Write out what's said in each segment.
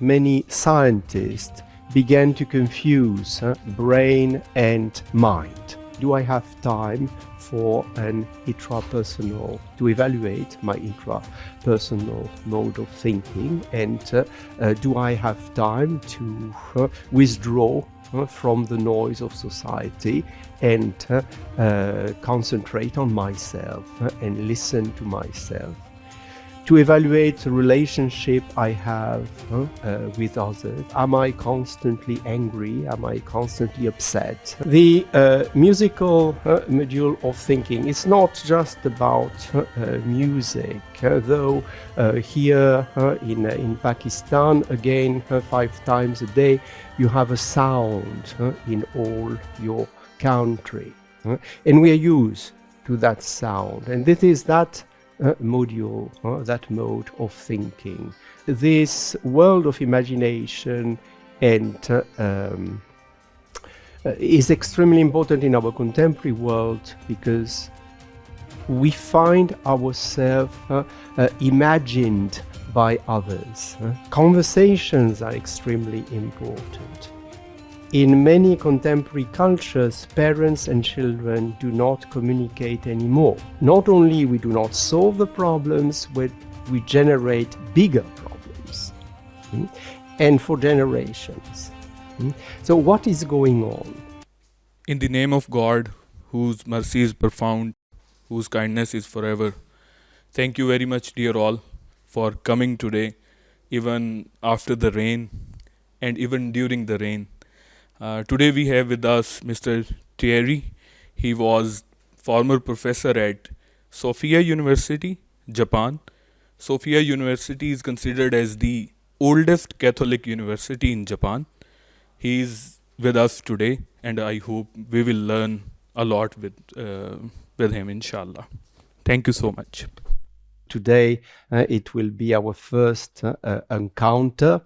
Many scientists began to confuse brain and mind. Do I have time for an intrapersonal, to evaluate my intrapersonal mode of thinking? And do I have time to withdraw from the noise of society and concentrate on myself and listen to myself? To evaluate the relationship I have with others. Am I constantly angry? Am I constantly upset? The musical module of thinking is not just about music, though here in Pakistan, again, 5 times a day, you have a sound in all your country. And we are used to that sound. And this is that module, that mode of thinking. This world of imagination and is extremely important in our contemporary world because we find ourselves imagined by others. Conversations are extremely important. In many contemporary cultures, parents and children do not communicate anymore. Not only we do not solve the problems, but we generate bigger problems, and for generations. So what is going on? In the name of God, whose mercy is profound, whose kindness is forever, thank you very much, dear all, for coming today, even after the rain and even during the rain. Today we have with us Mr. Thierry. He was former professor at Sophia University, Japan. Sophia University is considered as the oldest Catholic university in Japan. He is with us today, and I hope we will learn a lot with him, inshallah. Thank you so much. Today it will be our first encounter.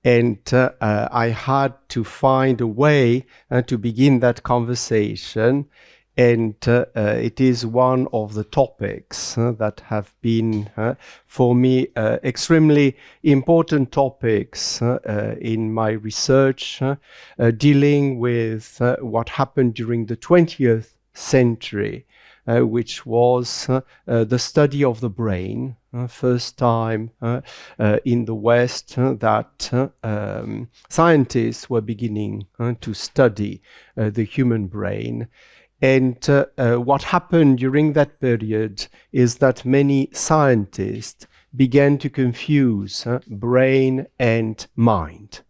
And I had to find a way to begin that conversation. And it is one of the topics that have been, for me, extremely important topics in my research, dealing with what happened during the 20th century. Which was the study of the brain, first time in the West that scientists were beginning to study the human brain. And what happened during that period is that many scientists began to confuse brain and mind.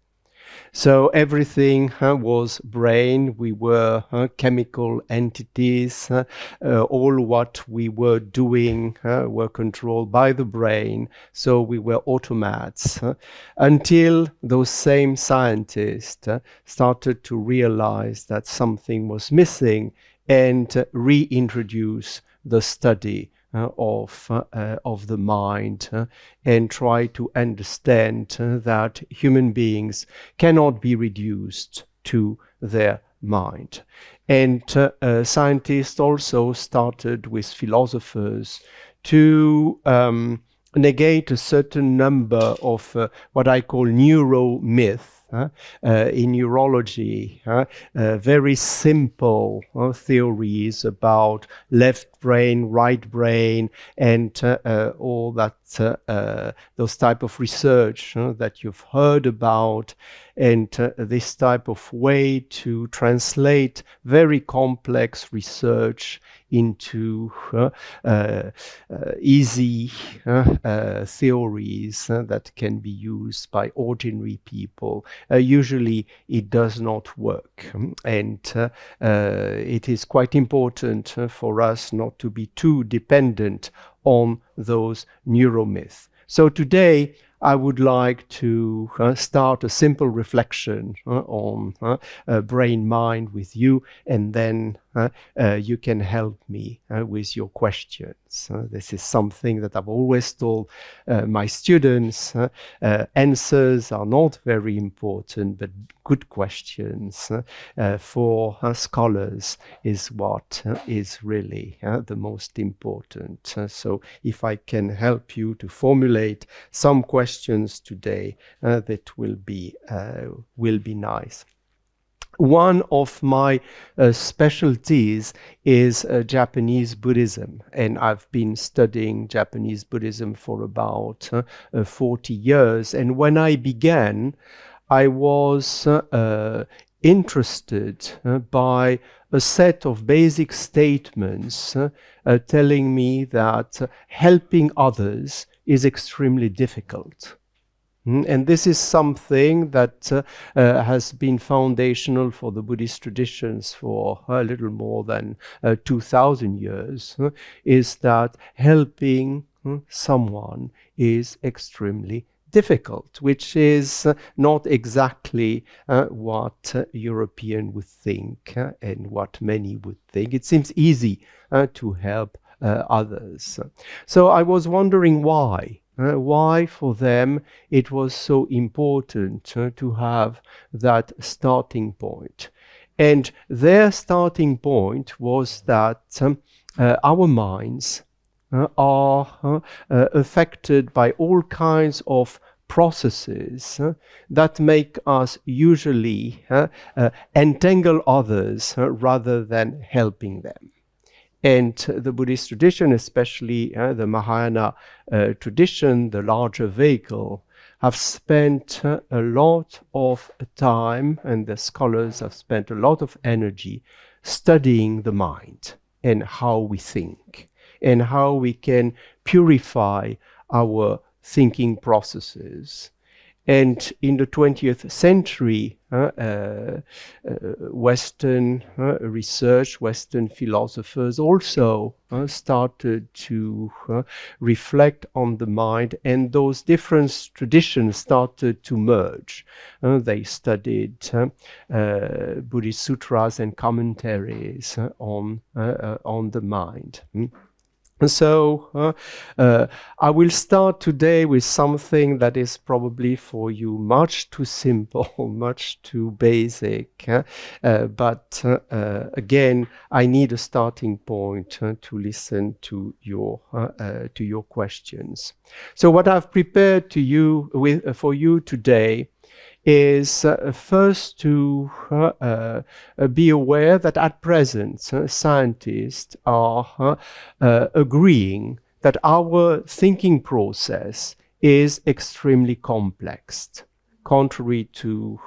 So everything was brain, we were chemical entities, all what we were doing were controlled by the brain, so we were automats, until those same scientists started to realize that something was missing and reintroduce the study of the mind and try to understand that human beings cannot be reduced to their mind. And scientists also started with philosophers to negate a certain number of what I call neuromyths. In neurology, very simple theories about left brain, right brain, and all that, those type of research that you've heard about, and this type of way to translate very complex research into easy theories that can be used by ordinary people. Usually it does not work, and it is quite important for us not to be too dependent on those neuromyths. So today I would like to start a simple reflection on brain-mind with you, and then you can help me with your questions. questions. This is something that I've always told my students. Answers are not very important, but good questions for scholars is what is really the most important. So if I can help you to formulate some questions today, that will be nice. One of my specialties is Japanese Buddhism, and I've been studying Japanese Buddhism for about 40 years. And when I began, I was interested by a set of basic statements telling me that helping others is extremely difficult. And this is something that has been foundational for the Buddhist traditions for a little more than 2,000 years, is that helping someone is extremely difficult, which is not exactly what European would think and what many would think. It seems easy to help others. So I was wondering why. Why for them it was so important to have that starting point. And their starting point was that our minds are affected by all kinds of processes that make us usually entangle others rather than helping them. And the Buddhist tradition, especially the Mahayana tradition, the larger vehicle, have spent a lot of time, and the scholars have spent a lot of energy studying the mind and how we think and how we can purify our thinking processes. And in the 20th century, Western research, Western philosophers also started to reflect on the mind, and those different traditions started to merge. They studied Buddhist sutras and commentaries on the mind. So I will start today with something that is probably for you much too simple, much too basic, but again, I need a starting point to listen to your questions. So what I've prepared for you today is first to be aware that at present scientists are agreeing that our thinking process is extremely complex. Contrary to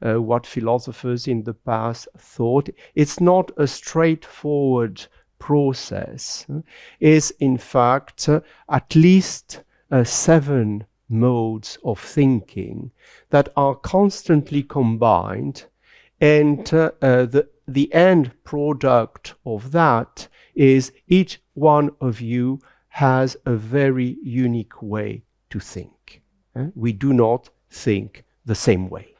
what philosophers in the past thought, it's not a straightforward process. It's in fact at least 7 modes of thinking that are constantly combined, and the end product of that is each one of you has a very unique way to think. We do not think the same way.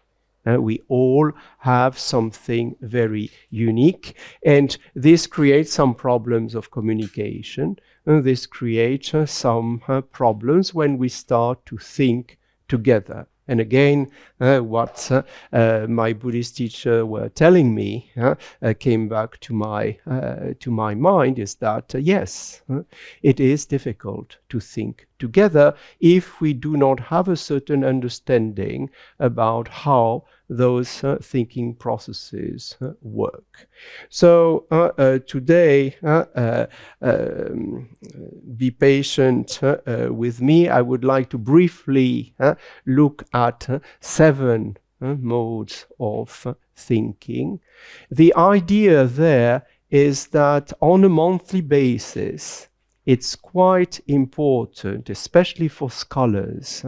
We all have something very unique, and this creates some problems of communication. This creates some problems when we start to think together. And again, what my Buddhist teacher were telling me came back to my mind is that yes, it is difficult to think together if we do not have a certain understanding about how those thinking processes work. So today, be patient with me. I would like to briefly look at 7 modes of thinking. The idea there is that on a monthly basis, it's quite important, especially for scholars,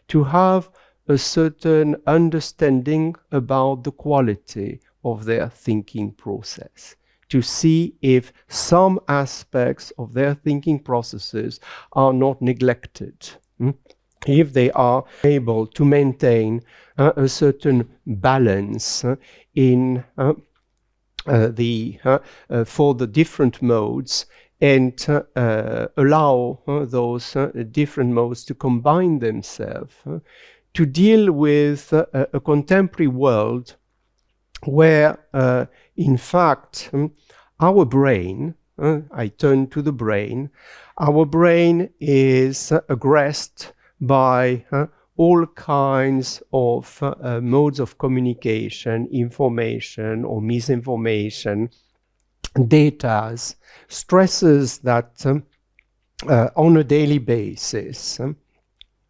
to have a certain understanding about the quality of their thinking process, to see if some aspects of their thinking processes are not neglected, if they are able to maintain a certain balance in for the different modes, and allow those different modes to combine themselves to deal with a contemporary world where, in fact, our brain, I turn to the brain, our brain is aggressed by all kinds of modes of communication, information or misinformation, data, stresses that on a daily basis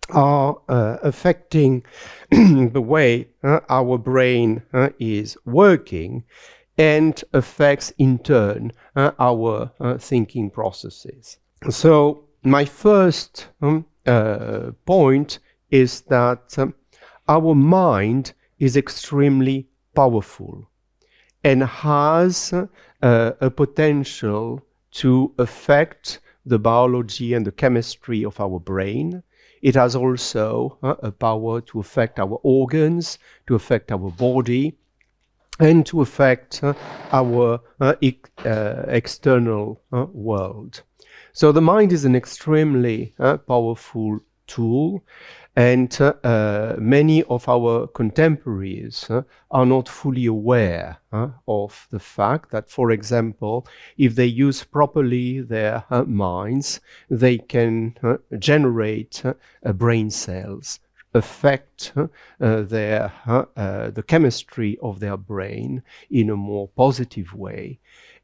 are affecting the way our brain is working and affects in turn our thinking processes. So my first point is that our mind is extremely powerful and has a potential to affect the biology and the chemistry of our brain. It has also a power to affect our organs, to affect our body, and to affect our external world. So the mind is an extremely powerful tool, and many of our contemporaries are not fully aware of the fact that, for example, if they use properly their minds, they can generate brain cells, affect the chemistry of their brain in a more positive way.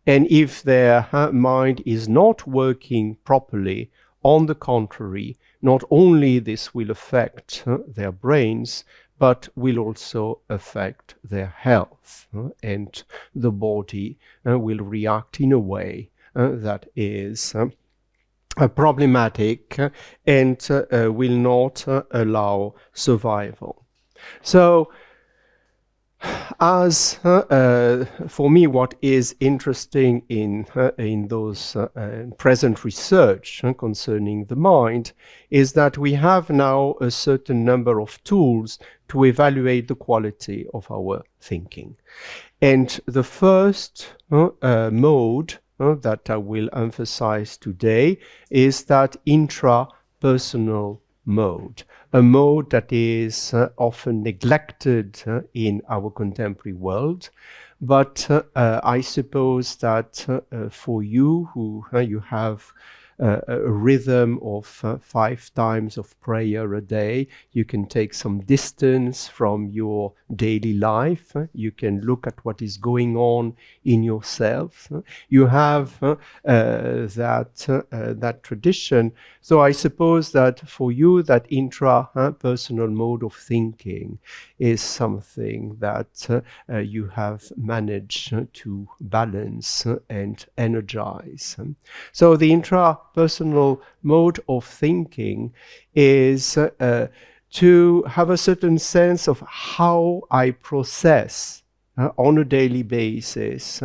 And if their mind is not working properly, on the contrary, not only this will affect their brains, but will also affect their health, and the body will react in a way that is problematic and will not allow survival. So, as for me, what is interesting in those present research concerning the mind is that we have now a certain number of tools to evaluate the quality of our thinking. And the first mode that I will emphasize today is that intrapersonal mode, a mode that is often neglected in our contemporary world. But I suppose that for you who you have a rhythm of 5 times of prayer a day, you can take some distance from your daily life. You can look at what is going on in yourself. You have that tradition. So I suppose that for you, that intra-personal mode of thinking is something that you have managed to balance and energize. So the intrapersonal mode of thinking is to have a certain sense of how I process on a daily basis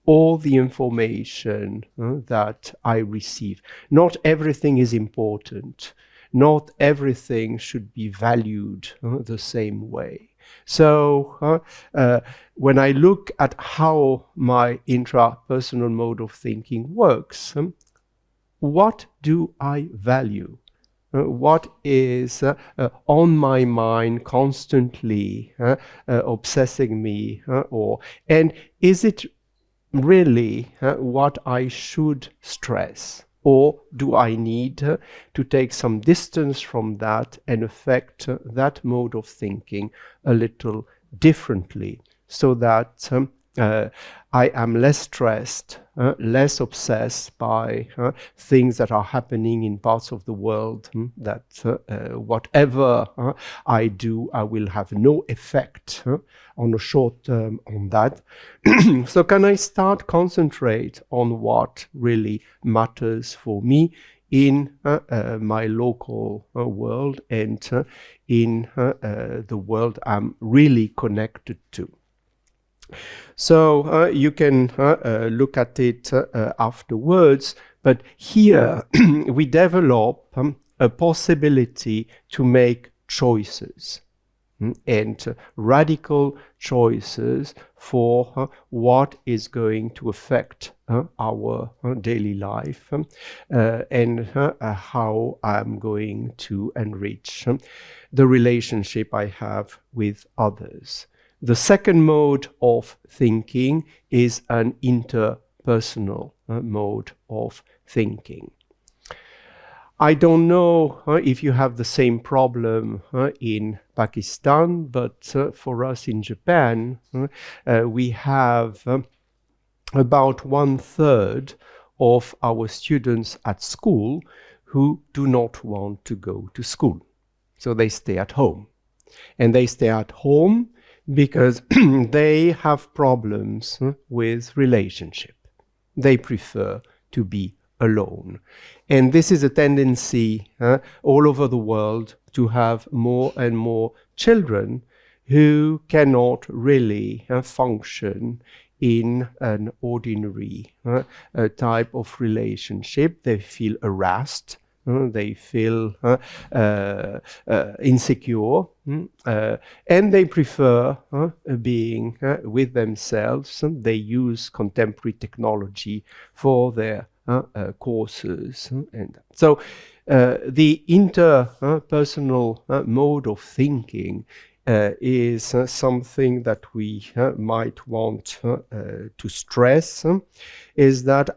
all the information that I receive. Not everything is important. Not everything should be valued the same way. So when I look at how my intrapersonal mode of thinking works, what do I value? What is on my mind constantly obsessing me? And is it really what I should stress? Or do I need to take some distance from that and affect that mode of thinking a little differently so that I am less stressed, less obsessed by things that are happening in parts of the world that whatever I do, I will have no effect on the short term on that. So can I start concentrate on what really matters for me in my local world and in the world I'm really connected to? So you can look at it afterwards, but here we develop a possibility to make choices. and radical choices for what is going to affect our daily life and how I'm going to enrich the relationship I have with others. The second mode of thinking is an interpersonal mode of thinking. I don't know if you have the same problem in Pakistan, but for us in Japan, we have about 1/3 of our students at school who do not want to go to school. So they stay at home. And they stay at home because they have problems with relationship. They prefer to be alone. And this is a tendency all over the world to have more and more children who cannot really function in an ordinary type of relationship. They feel harassed. They feel insecure, and they prefer being with themselves. They use contemporary technology for their courses. And so the interpersonal mode of thinking is something that we might want to stress, is that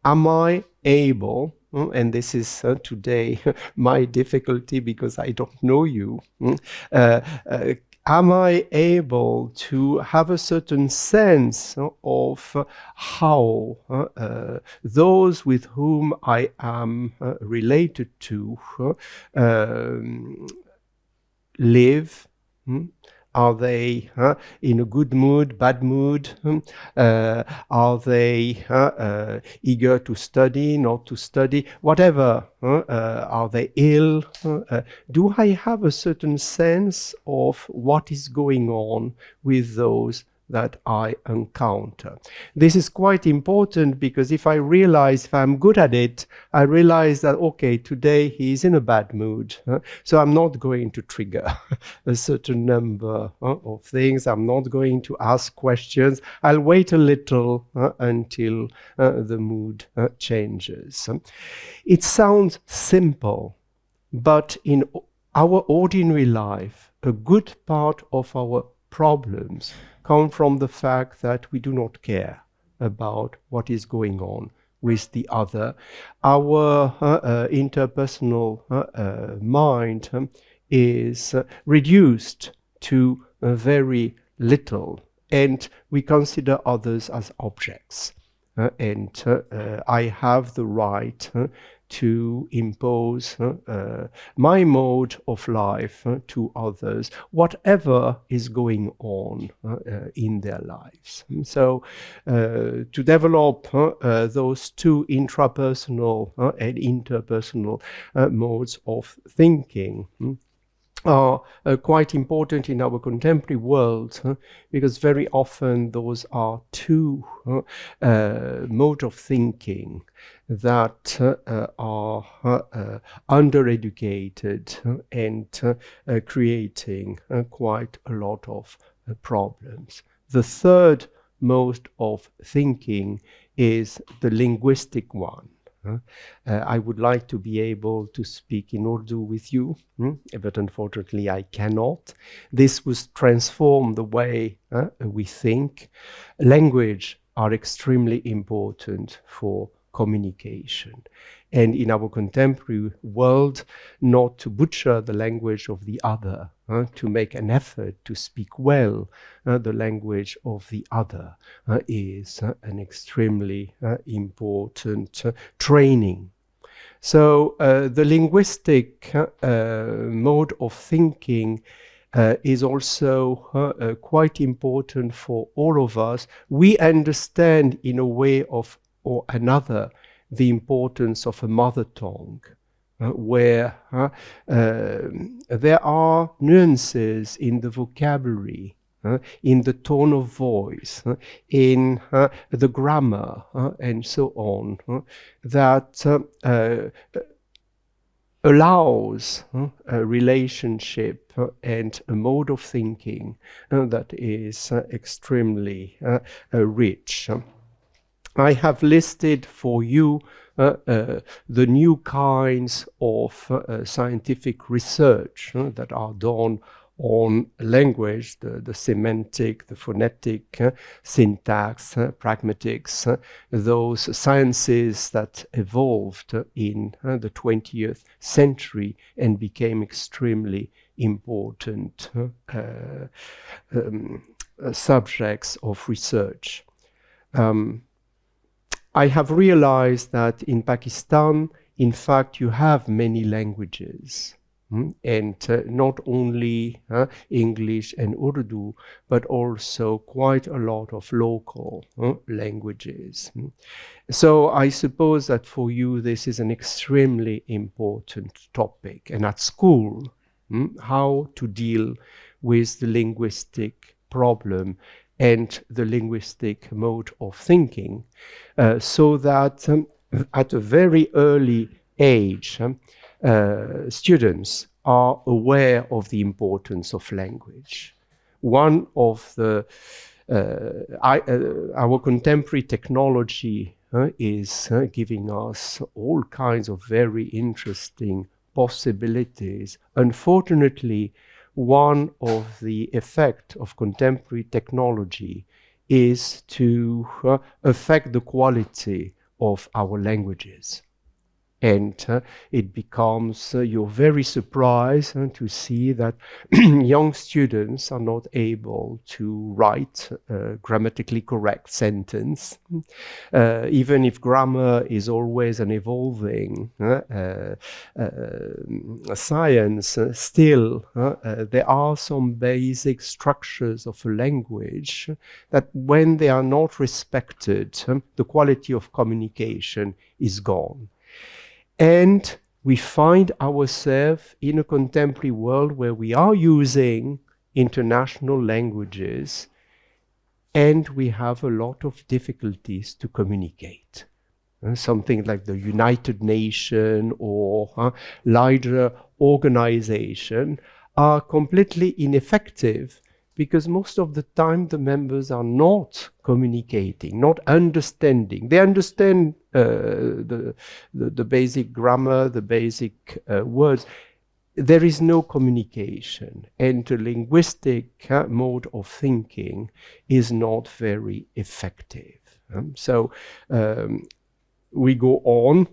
am I able, and this is today my difficulty because I don't know you, am I able to have a certain sense of how those with whom I am related to live? Are they in a good mood, bad mood? Are they eager to study, not to study? Whatever. Are they ill? Do I have a certain sense of what is going on with those that I encounter? This is quite important because if I realize, if I'm good at it, I realize that, okay, today he's in a bad mood. So I'm not going to trigger a certain number of things. I'm not going to ask questions. I'll wait a little until the mood changes. It sounds simple, but in our ordinary life, a good part of our problems come from the fact that we do not care about what is going on with the other. Our interpersonal mind is reduced to very little, and we consider others as objects. And I have the right to impose my mode of life to others, whatever is going on in their lives. So to develop those two intrapersonal and interpersonal modes of thinking are quite important in our contemporary world because very often those are two modes of thinking that are undereducated and creating quite a lot of problems. The third mode of thinking is the linguistic one. I would like to be able to speak in Urdu with you, but unfortunately I cannot. This will transform the way we think. Language are extremely important for communication. And in our contemporary world, not to butcher the language of the other, to make an effort to speak well the language of the other is an extremely important training. So the linguistic mode of thinking is also quite important for all of us. We understand in a way of or another the importance of a mother tongue, where there are nuances in the vocabulary, in the tone of voice, in the grammar, and so on, that allows a relationship and a mode of thinking that is extremely rich. I have listed for you the new kinds of scientific research that are done on language, the semantic, the phonetic, syntax, pragmatics, those sciences that evolved in the 20th century and became extremely important subjects of research. I have realized that in Pakistan, in fact, you have many languages. And not only English and Urdu, but also quite a lot of local languages. So I suppose that for you this is an extremely important topic. And at school, how to deal with the linguistic problem and the linguistic mode of thinking, so that at a very early age, students are aware of the importance of language. One of the our contemporary technology is giving us all kinds of very interesting possibilities. Unfortunately, one of the effects of contemporary technology is to affect the quality of our languages. And it becomes, you're very surprised to see that young students are not able to write a grammatically correct sentence. Even if grammar is always an evolving science, still there are some basic structures of a language that when they are not respected, the quality of communication is gone. And we find ourselves in a contemporary world where we are using international languages and we have a lot of difficulties to communicate. Something like the United Nations or larger organization are completely ineffective because most of the time the members are not communicating, not understanding. They understand the basic grammar, the basic words. There is no communication, and the linguistic mode of thinking is not very effective. So we go on,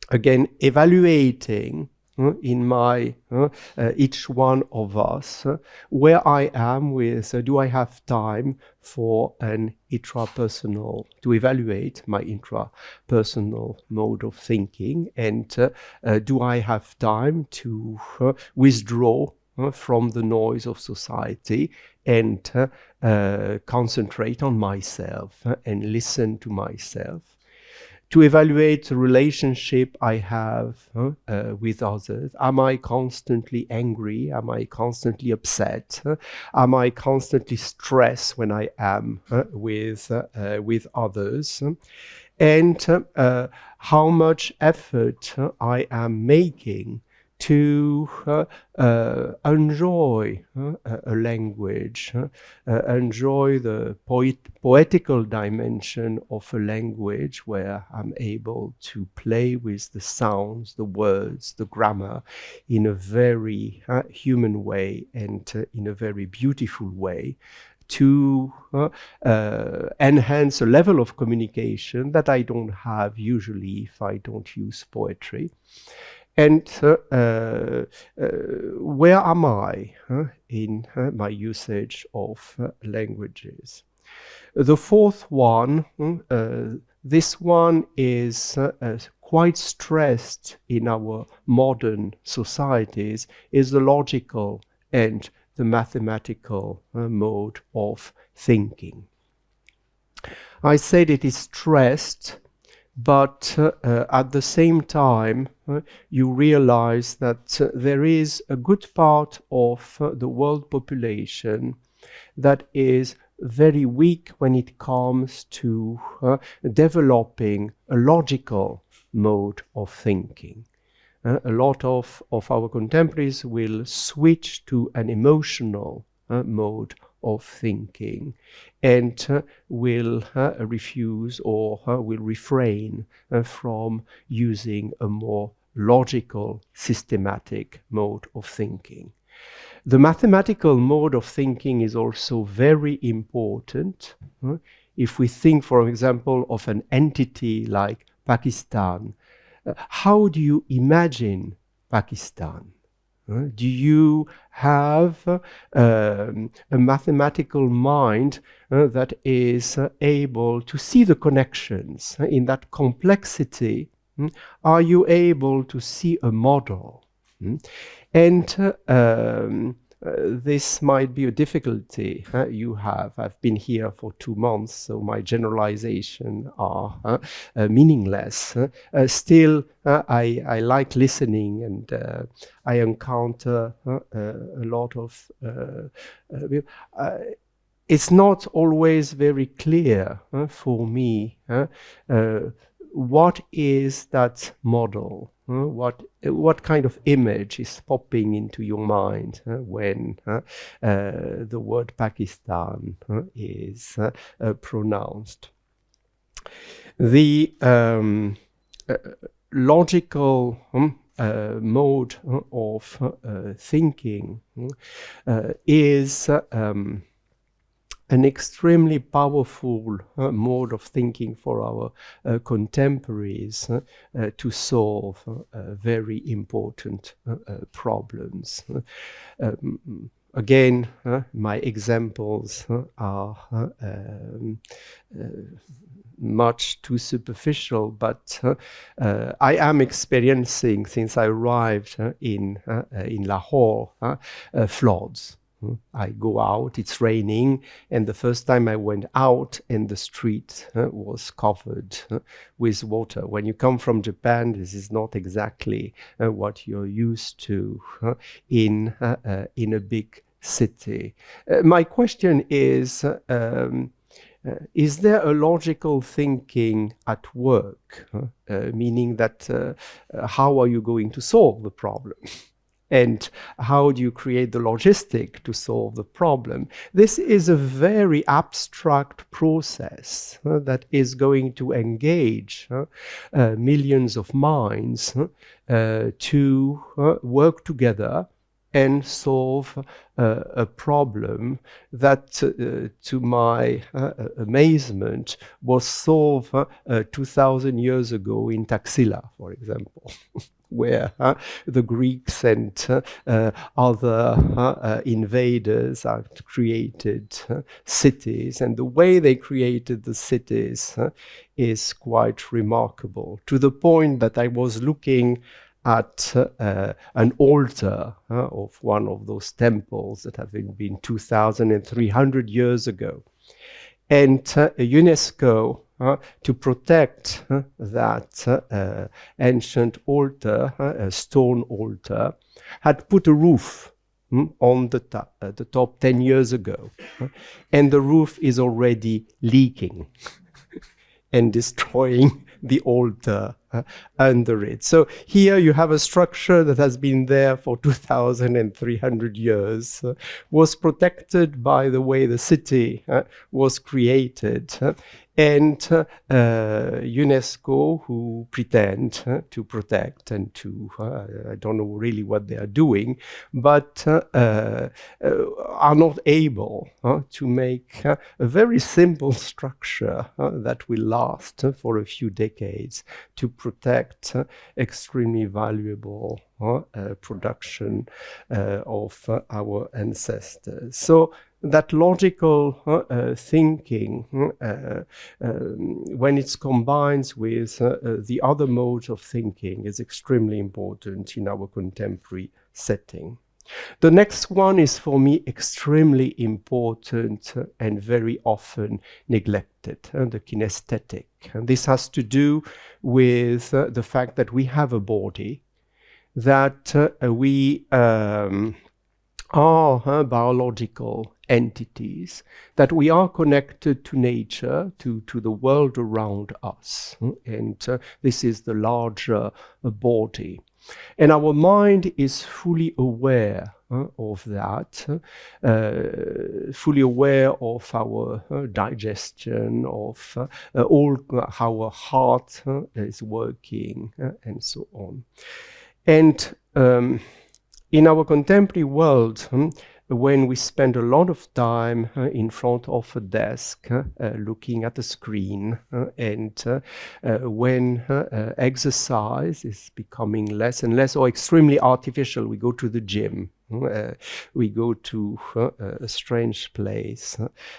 again, evaluating in my each one of us where I am with do I have time for an intrapersonal, to evaluate my intrapersonal mode of thinking, and do I have time to withdraw from the noise of society and concentrate on myself and listen to myself. To evaluate the relationship I have with others. Am I constantly angry? Am I constantly upset? Am I constantly stressed when I am with others? And how much effort I am making to enjoy a language, enjoy the poetical dimension of a language where I'm able to play with the sounds, the words, the grammar in a very human way and in a very beautiful way, to enhance a level of communication that I don't have usually if I don't use poetry. And where am I in my usage of languages? The fourth one, this one is quite stressed in our modern societies, is the logical and the mathematical mode of thinking. I said it is stressed, but at the same time, you realize that there is a good part of the world population that is very weak when it comes to developing a logical mode of thinking. a lot of our contemporaries will switch to an emotional mode of thinking and will refuse or will refrain from using a more logical, systematic mode of thinking. The mathematical mode of thinking is also very important. If we think, for example, of an entity like Pakistan, how do you imagine Pakistan? Do you have a mathematical mind that is able to see the connections in that complexity? Are you able to see a model? And this might be a difficulty you have. I've been here for 2 months, so my generalizations are meaningless. Still, I like listening, and I encounter a lot of... it's not always very clear for me what is that model. What kind of image is popping into your mind when the word Pakistan is pronounced? The logical mode of thinking is an extremely powerful mode of thinking for our contemporaries to solve very important problems. Again, my examples are much too superficial, but I am experiencing, since I arrived in Lahore, floods. I go out, it's raining, and the first time I went out and the street was covered with water. When you come from Japan, this is not exactly what you're used to in a big city. My question is there a logical thinking at work? Meaning that how are you going to solve the problem? And how do you create the logistic to solve the problem? This is a very abstract process that is going to engage millions of minds to work together and solve a problem that, to my amazement, was solved 2,000 years ago in Taxila, for example. Where the Greeks and other invaders have created cities, and the way they created the cities is quite remarkable, to the point that I was looking at an altar of one of those temples that have been 2,300 years ago. And UNESCO, to protect that ancient altar, a stone altar, had put a roof on the top 10 years ago. And the roof is already leaking and destroying the altar under it. So here you have a structure that has been there for 2,300 years, was protected by the way the city was created, and UNESCO, who pretend to protect and to, I don't know really what they are doing, but are not able to make a very simple structure that will last for a few decades to protect extremely valuable production of our ancestors. So that logical thinking, when it's combined with the other modes of thinking, is extremely important in our contemporary setting. The next one is, for me, extremely important and very often neglected, the kinesthetic. And this has to do with the fact that we have a body, that we are biological entities, that we are connected to nature, to the world around us. And this is the larger body. And our mind is fully aware of that, fully aware of our digestion, of all how our heart is working, and so on. And in our contemporary world, when we spend a lot of time in front of a desk, looking at a screen, and when exercise is becoming less and less, or extremely artificial, we go to the gym. We go to a strange place,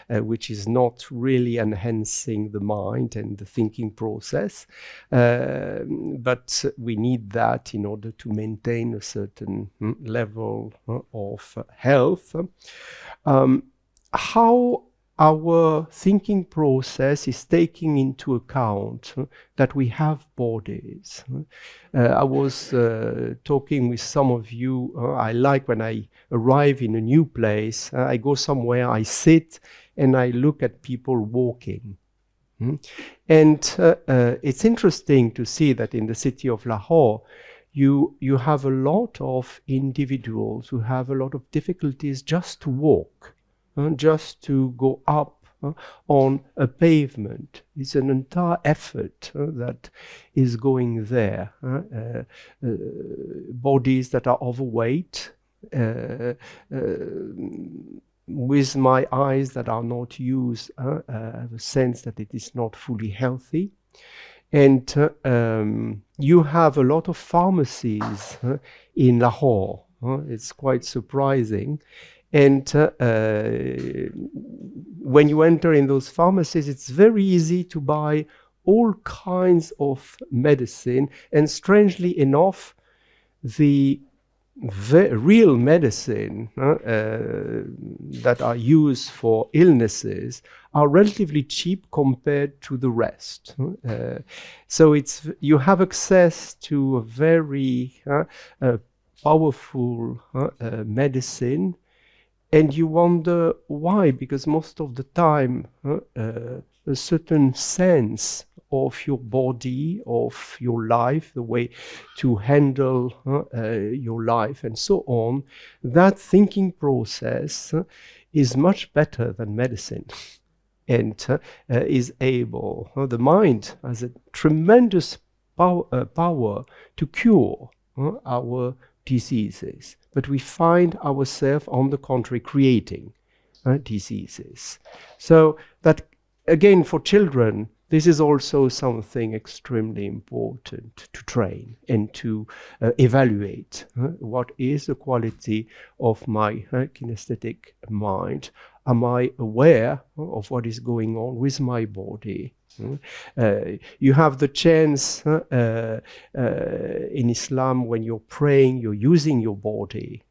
which is not really enhancing the mind and the thinking process, but we need that in order to maintain a certain level of health. How our thinking process is taking into account that we have bodies. I was talking with some of you. I like when I arrive in a new place, I go somewhere, I sit and I look at people walking. And it's interesting to see that in the city of Lahore, you have a lot of individuals who have a lot of difficulties just to walk. Just to go up on a pavement. It's an entire effort that is going there. Bodies that are overweight, with my eyes that are not used, I have a sense that it is not fully healthy. And you have a lot of pharmacies in Lahore. It's quite surprising. And when you enter in those pharmacies, it's very easy to buy all kinds of medicine. And strangely enough, the real medicine that are used for illnesses are relatively cheap compared to the rest. So you have access to a very powerful medicine. And you wonder why, because most of the time a certain sense of your body, of your life, the way to handle your life and so on, that thinking process is much better than medicine and is able, the mind has a tremendous power to cure our diseases. But we find ourselves, on the contrary, creating diseases. So that, again, for children, this is also something extremely important to train and to evaluate. What is the quality of my kinesthetic mind? Am I aware of what is going on with my body? You have the chance in Islam, when you're praying, you're using your body.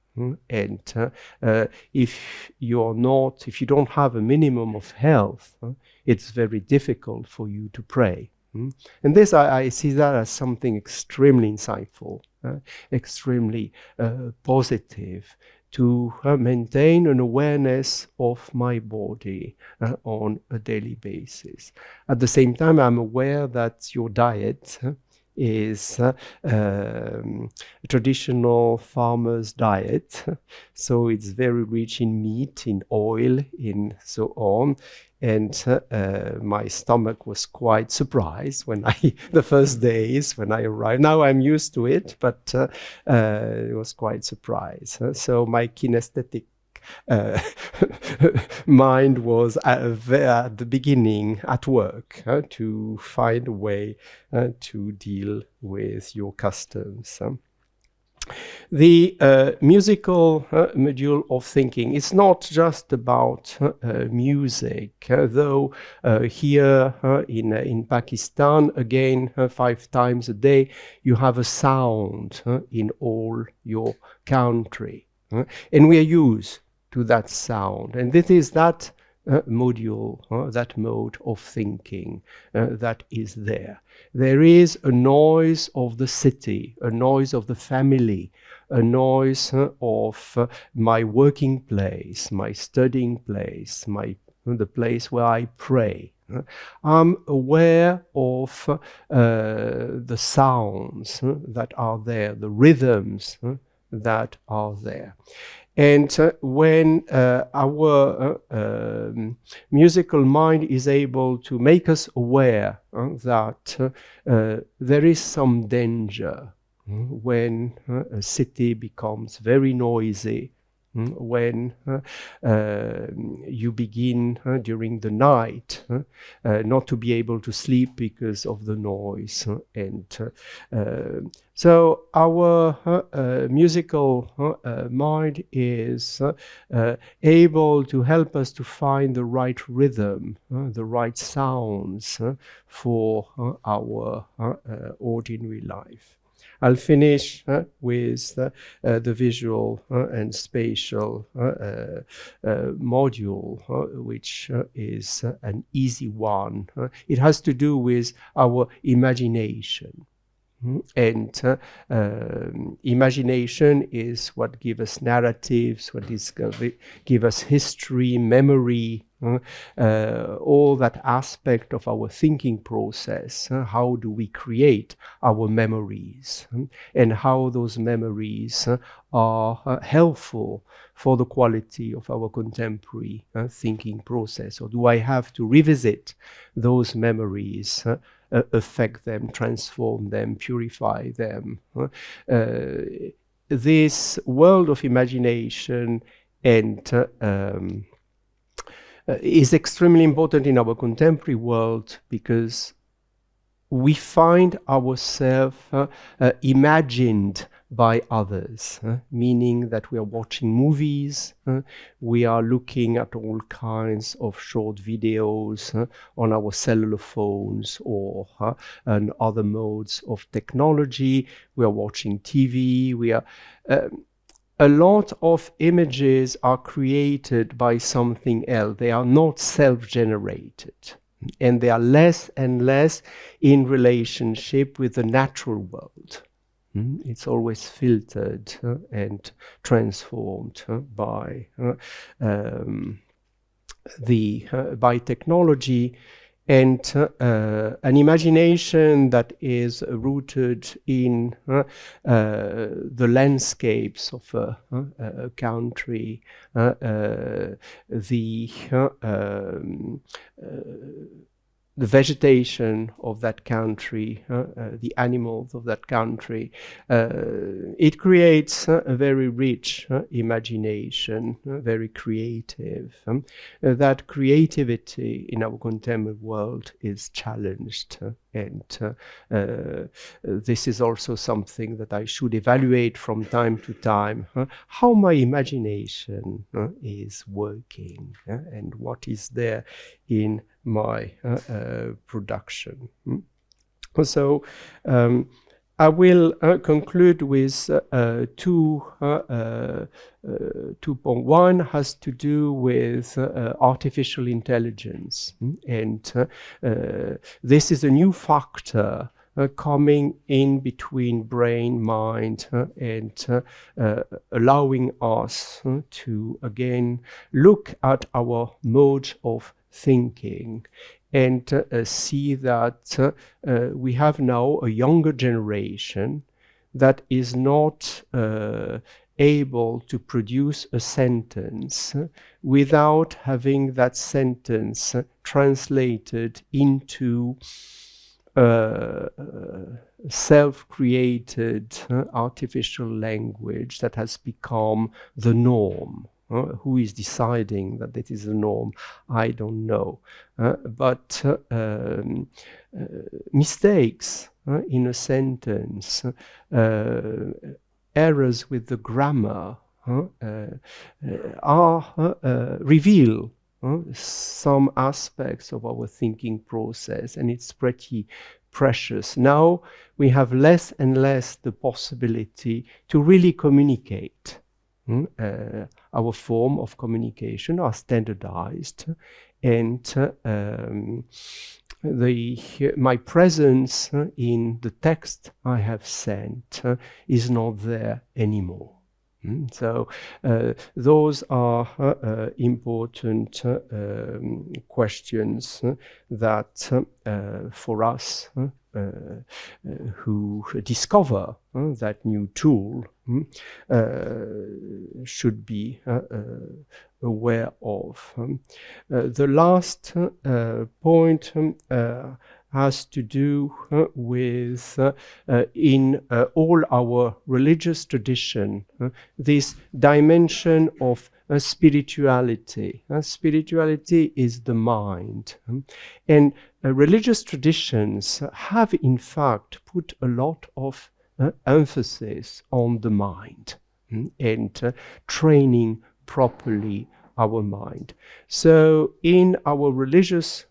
And if you don't have a minimum of health, it's very difficult for you to pray. And this, I see that as something extremely insightful, extremely positive, to maintain an awareness of my body on a daily basis. At the same time, I'm aware that your diet is a traditional farmer's diet. So it's very rich in meat, in oil, in so on. And my stomach was quite surprised when the first days when I arrived. Now I'm used to it, but it was quite surprised. So my kinesthetic mind was at the beginning at work to find a way to deal with your customs. The musical module of thinking is not just about music, though here in Pakistan, again, 5 times a day, you have a sound in all your country. And we are used to that sound. And this is that module, that mode of thinking that is there. There is a noise of the city, a noise of the family, a noise of my working place, my studying place, the place where I pray. I'm aware of the sounds that are there, the rhythms that are there. And when our musical mind is able to make us aware that there is some danger when a city becomes very noisy, when you begin during the night not to be able to sleep because of the noise. So our musical mind is able to help us to find the right rhythm, the right sounds for our ordinary life. I'll finish with the visual and spatial module, which is an easy one. It has to do with our imagination. And imagination is what gives us narratives, what is give us history, memory, all that aspect of our thinking process. How do we create our memories, and how those memories are helpful for the quality of our contemporary thinking process? Or do I have to revisit those memories, affect them, transform them, purify them? This world of imagination and is extremely important in our contemporary world, because we find ourselves imagined by others, meaning that we are watching movies, we are looking at all kinds of short videos on our cellular phones or and other modes of technology, we are watching TV, we are a lot of images are created by something else. They are not self-generated, and they are less and less in relationship with the natural world. It's always filtered and transformed by technology, and an imagination that is rooted in the landscapes of a country, the vegetation of that country, the animals of that country. It creates a very rich imagination, very creative. That creativity in our contemporary world is challenged, and this is also something that I should evaluate from time to time, how my imagination is working, and what is there in my production. So I will conclude with 2.1 has to do with artificial intelligence, and this is a new factor coming in between brain, mind, and allowing us to again look at our mode of thinking and see that we have now a younger generation that is not able to produce a sentence without having that sentence translated into self-created artificial language that has become the norm. Who is deciding that it is a norm? I don't know. But mistakes in a sentence, errors with the grammar reveal some aspects of our thinking process, and it's pretty precious. Now we have less and less the possibility to really communicate. Our form of communication are standardized, and my presence in the text I have sent is not there anymore. So those are important questions that for us who discover that new tool should be aware of. The last point has to do with in all our religious tradition this dimension of spirituality. Spirituality is the mind, and religious traditions have in fact put a lot of emphasis on the mind and training properly our mind. So in our religious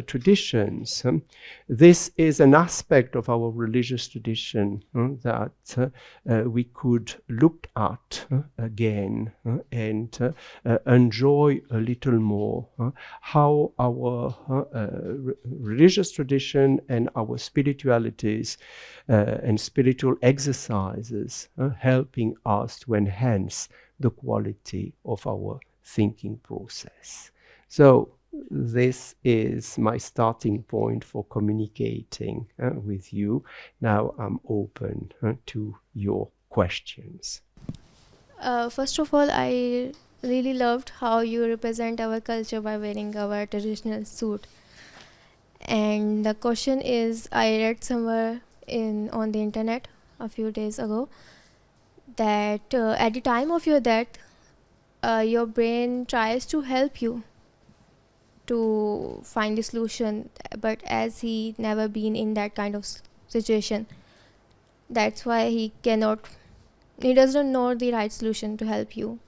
traditions, this is an aspect of our religious tradition that we could look at again and enjoy a little more how our religious tradition and our spiritualities and spiritual exercises helping us to enhance the quality of our thinking process. So this is my starting point for communicating with you. Now I'm open to your questions. First of all, I really loved how you represent our culture by wearing our traditional suit. And the question is, I read somewhere on the internet a few days ago that at the time of your death, your brain tries to help you to find the solution, but as he never been in that kind of situation, that's why he doesn't know the right solution to help you.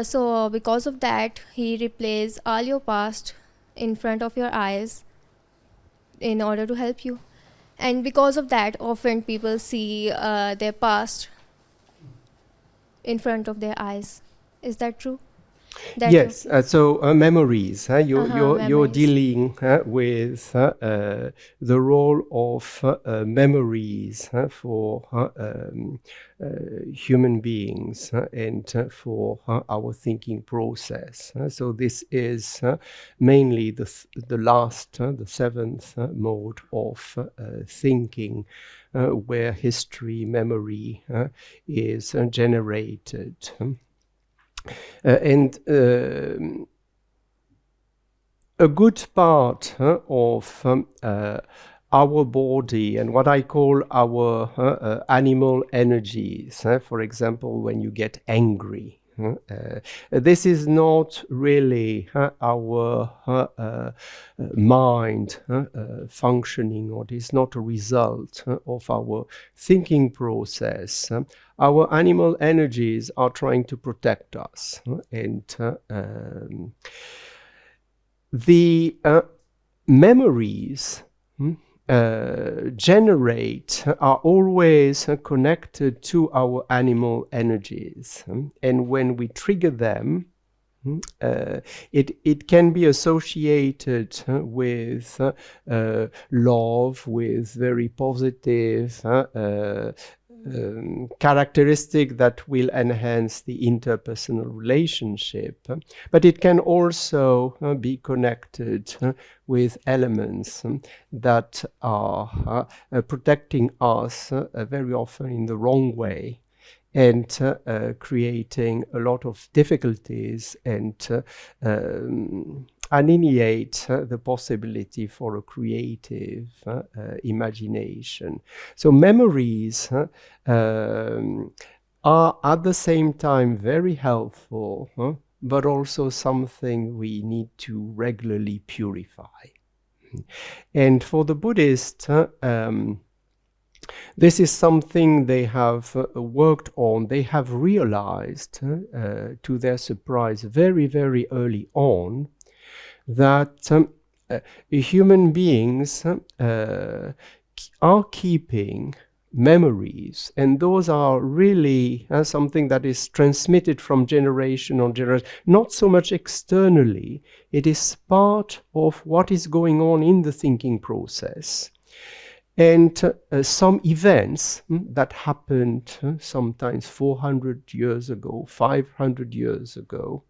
So because of that, he replays all your past in front of your eyes in order to help you. And because of that, often people see their past in front of their eyes. Is that true? Yes, so memories. You're Memories. dealing with the role of memories for human beings and for our thinking process. So this is mainly the last, the seventh mode of thinking, where history, memory is generated. And a good part of our body and what I call our animal energies, for example, when you get angry, this is not really our mind functioning, or it is not a result of our thinking process. Our animal energies are trying to protect us, and the memories are always connected to our animal energies, and when we trigger them, it can be associated with love, with very positive characteristic that will enhance the interpersonal relationship, but it can also be connected with elements that are protecting us very often in the wrong way, and creating a lot of difficulties and annihilate the possibility for a creative imagination. So memories are at the same time very helpful, but also something we need to regularly purify. And for the Buddhist, this is something they have worked on. They have realized, to their surprise, very, very early on, that human beings are keeping memories, and those are really something that is transmitted from generation on generation, not so much externally. It is part of what is going on in the thinking process. And some events that happened sometimes 400 years ago, 500 years ago,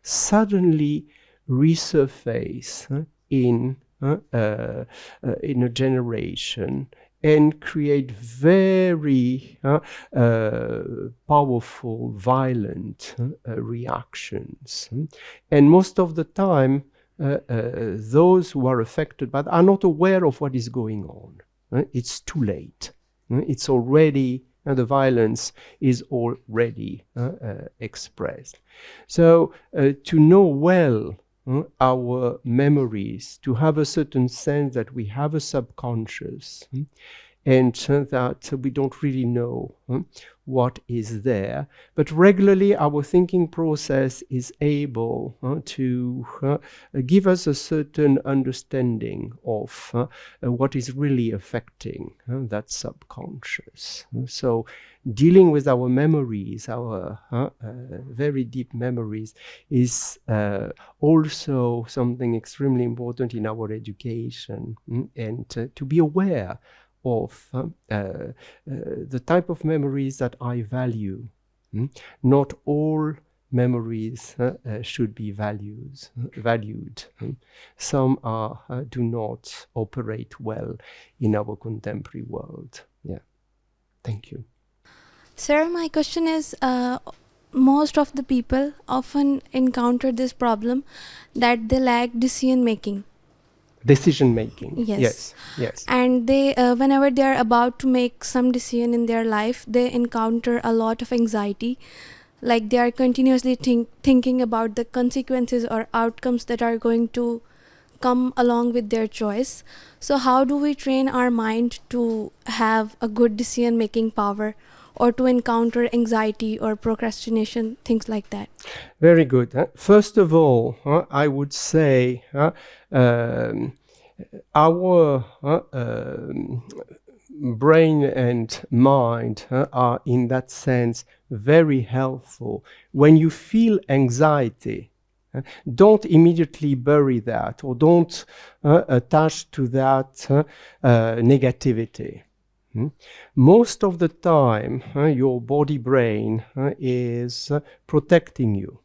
suddenly resurface in a generation and create very powerful, violent reactions. And most of the time, those who are affected but are not aware of what is going on. It's too late. It's already, the violence is already expressed. So to know well our memories, to have a certain sense that we have a subconscious, and that we don't really know what is there. But regularly our thinking process is able to give us a certain understanding of what is really affecting that subconscious. So dealing with our memories, our very deep memories, is also something extremely important in our education, and to be aware of the type of memories that I value. Not all memories should be valued. Some do not operate well in our contemporary world. Yeah. Thank you. Sir, my question is, most of the people often encounter this problem that they lack decision making. Decision making. Yes. Yes. And they, whenever they are about to make some decision in their life, they encounter a lot of anxiety. Like they are continuously thinking about the consequences or outcomes that are going to come along with their choice. So how do we train our mind to have a good decision making power, or to encounter anxiety or procrastination, things like that? Very good. First of all, I would say our brain and mind are in that sense very helpful. When you feel anxiety, don't immediately bury that, or don't attach to that negativity. Most of the time, your body brain is protecting you,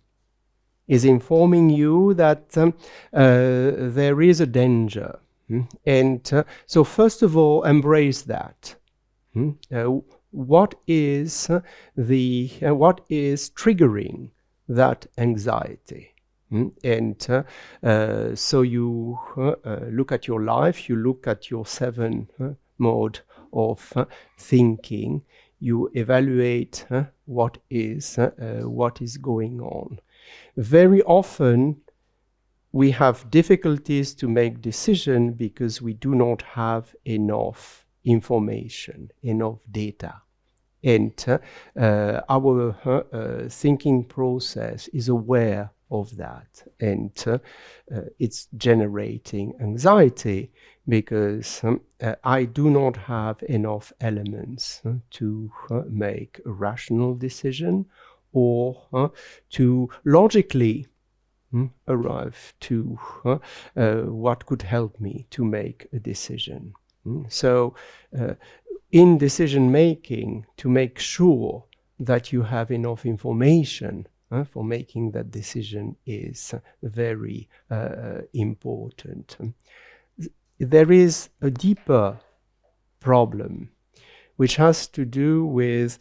is informing you that there is a danger. And so first of all, embrace that. What is triggering that anxiety? And so you look at your life, you look at your 7 mode of thinking, you evaluate what is going on. Very often we have difficulties to make decision because we do not have enough information, enough data. And our thinking process is aware of that, and it's generating anxiety because I do not have enough elements to make a rational decision, or to logically arrive to what could help me to make a decision. So in decision making, to make sure that you have enough information for making that decision is very important. There is a deeper problem which has to do with,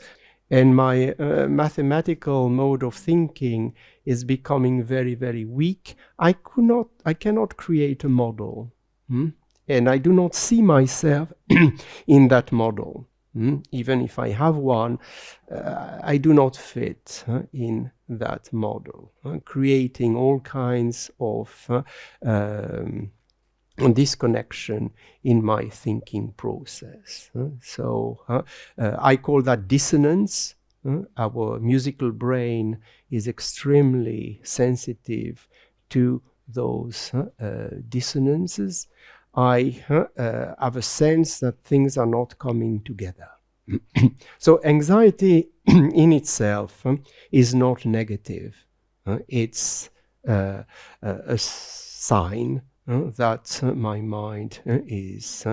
and my mathematical mode of thinking is becoming very, very weak. I cannot create a model, and I do not see myself in that model. Even if I have one, I do not fit in that model, creating all kinds of disconnection in my thinking process. So I call that dissonance. Our musical brain is extremely sensitive to those dissonances. I have a sense that things are not coming together. So anxiety in itself is not negative. It's a sign that my mind is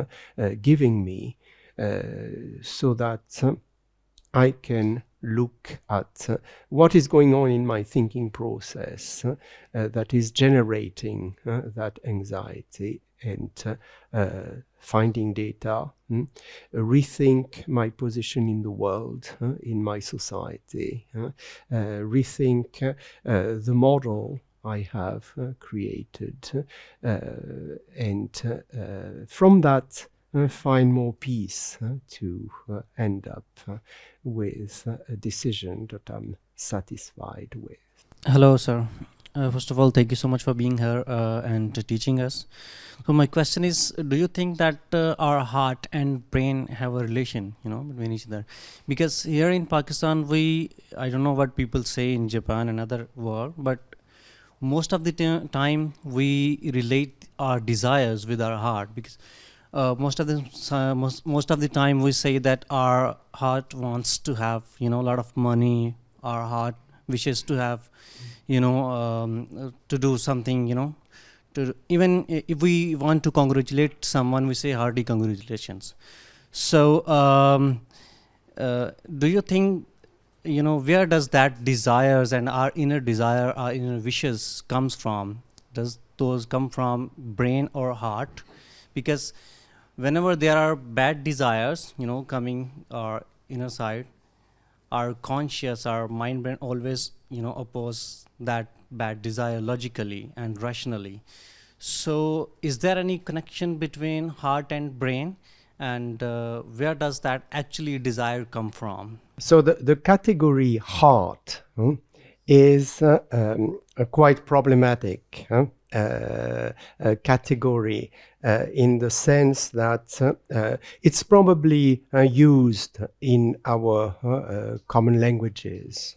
giving me, so that I can look at what is going on in my thinking process that is generating that anxiety, and finding data, rethink my position in the world, in my society, rethink the model I have created, and from that find more peace to end up with a decision that I'm satisfied with. Hello, sir. First of all, thank you so much for being here and teaching us. So my question is, do you think that our heart and brain have a relation, between each other? Because here in Pakistan, I don't know what people say in Japan and other world, but most of the time we relate our desires with our heart, because most of the time we say that our heart wants to have a lot of money, our heart wishes to have to do something, to even if we want to congratulate someone, we say hearty congratulations. So do you think where does that desires and our inner desire, our inner wishes comes from? Does those come from brain or heart? Because whenever there are bad desires coming our inner side, our conscious, our mind brain always oppose that bad desire logically and rationally. So is there any connection between heart and brain, and where does that actually desire come from? So the category heart is quite problematic category in the sense that it's probably used in our common languages.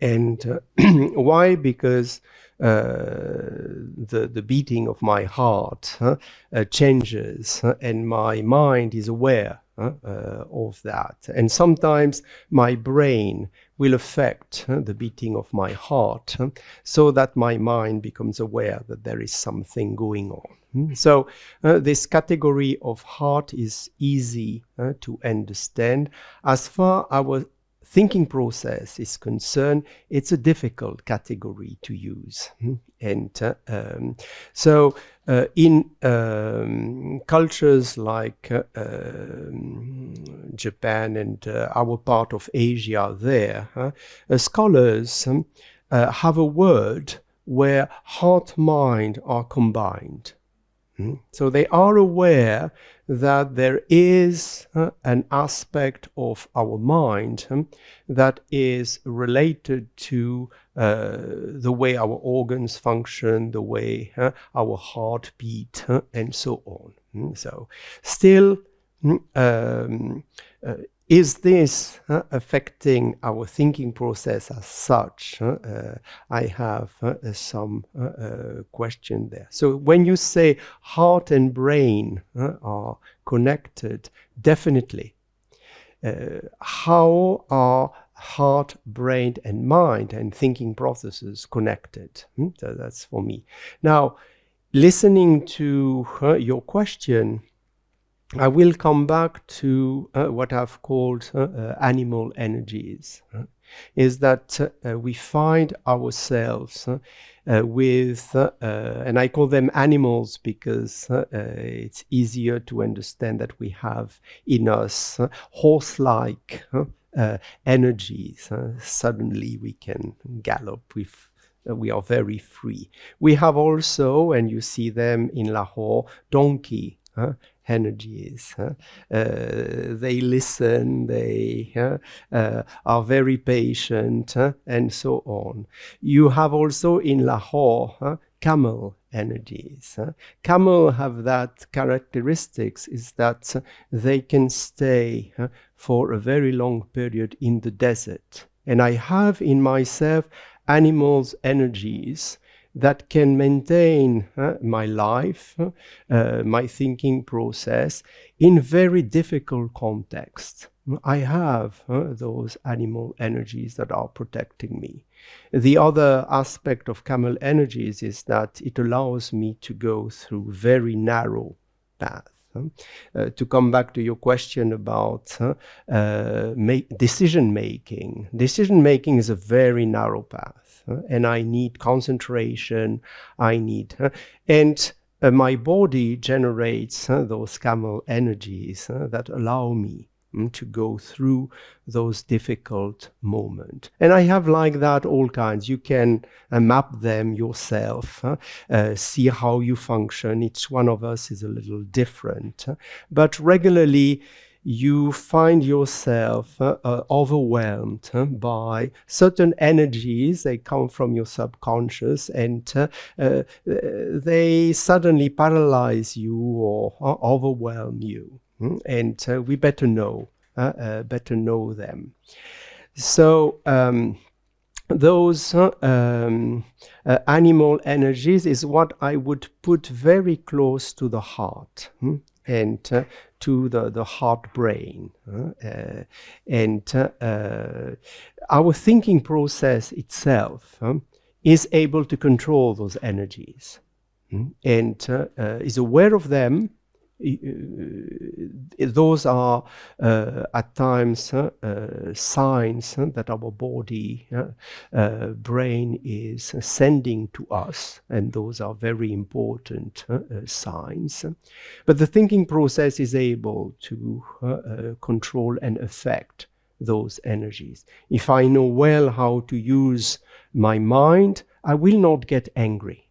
And why? Because the beating of my heart changes, and my mind is aware of that. And sometimes my brain will affect the beating of my heart, so that my mind becomes aware that there is something going on. So this category of heart is easy to understand. As far as our thinking process is concerned, it's a difficult category to use. And so in cultures like Japan and our part of Asia there, scholars have a word where heart-mind are combined. So they are aware that there is an aspect of our mind that is related to the way our organs function, the way our heart beat, and so on. So still, is this affecting our thinking process as such? I have some question there. So when you say heart and brain are connected, definitely. How are heart, brain, and mind and thinking processes connected? So that's for me. Now, listening to your question, I will come back to what I've called animal energies. Is that we find ourselves with, and I call them animals because it's easier to understand that we have in us horse-like energies. Suddenly we can gallop with. We are very free. We have also, and you see them in Lahore, donkey energies. They listen, they are very patient, and so on. You have also in Lahore camel energies. Camel have that characteristics, is that they can stay for a very long period in the desert. And I have in myself animals' energies that can maintain my life, my thinking process in very difficult contexts. I have those animal energies that are protecting me. The other aspect of camel energies is that it allows me to go through very narrow paths. To come back to your question about decision making. Decision making is a very narrow path, and I need concentration. And my body generates those camel energies that allow me to go through those difficult moments. And I have like that all kinds. You can map them yourself, see how you function. Each one of us is a little different. But regularly, you find yourself overwhelmed by certain energies. They come from your subconscious, and they suddenly paralyze you or overwhelm you. And we better know them. So those animal energies is what I would put very close to the heart and to the heart brain. And our thinking process itself is able to control those energies and is aware of them. Those are at times signs that our body, brain is sending to us, and those are very important signs. But the thinking process is able to control and affect those energies. If I know well how to use my mind, I will not get angry.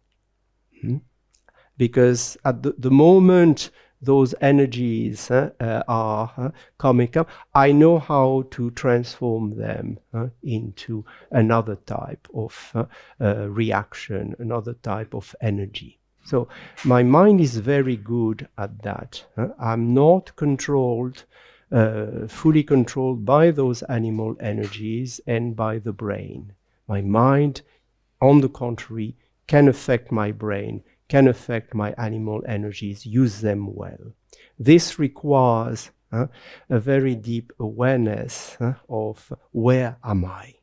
Because at the moment those energies are coming up, I know how to transform them into another type of reaction, another type of energy. So my mind is very good at that. I'm not controlled, fully controlled by those animal energies and by the brain. My mind, on the contrary, can affect my brain, can affect my animal energies, use them well. This requires a very deep awareness of where am I.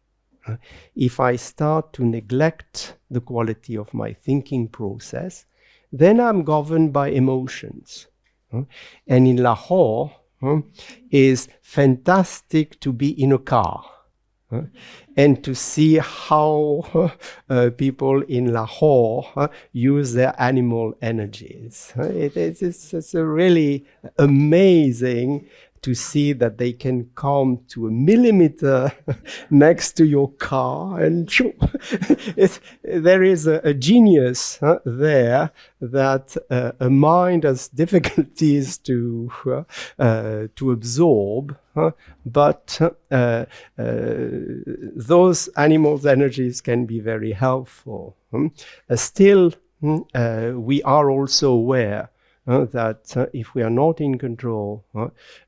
If I start to neglect the quality of my thinking process, then I'm governed by emotions. And in Lahore, is fantastic to be in a car. And to see how people in Lahore use their animal energies. It's really amazing to see that they can come to a millimeter next to your car, and there is a genius there that a mind has difficulties to absorb, but those animals' energies can be very helpful. Still, we are also aware that if we are not in control,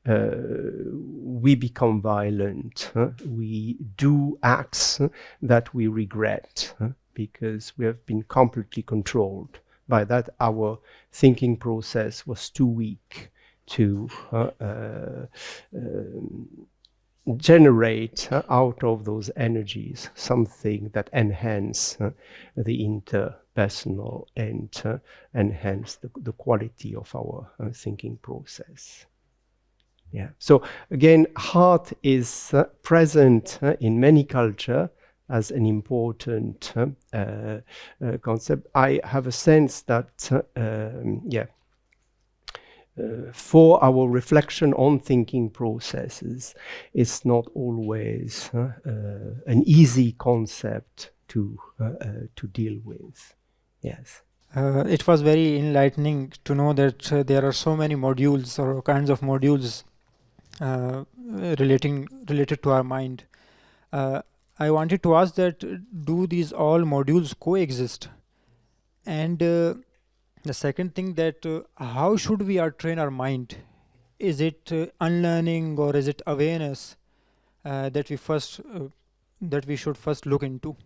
we become violent. We do acts that we regret because we have been completely controlled. By that, our thinking process was too weak to generate out of those energies something that enhance the interpersonal and enhance the quality of our thinking process. Yeah. So again, heart is present in many cultures as an important concept. I have a sense that for our reflection on thinking processes, it's not always an easy concept to deal with. Yes. It was very enlightening to know that there are so many modules or kinds of modules related to our mind. I wanted to ask that, do these all modules coexist? And the second thing, that how should we train our mind? Is it unlearning, or is it awareness that we should first look into?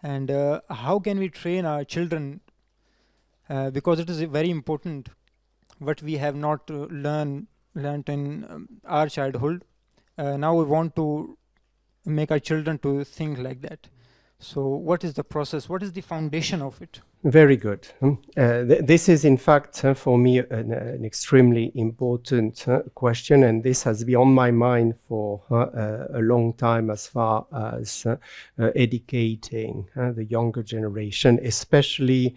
And how can we train our children? Because it is very important what we have not learned in our childhood. Now we want to make our children to think like that. So what is the process? What is the foundation of it? Very good. This is, in fact, for me, an extremely important question, and this has been on my mind for a long time as far as educating the younger generation, especially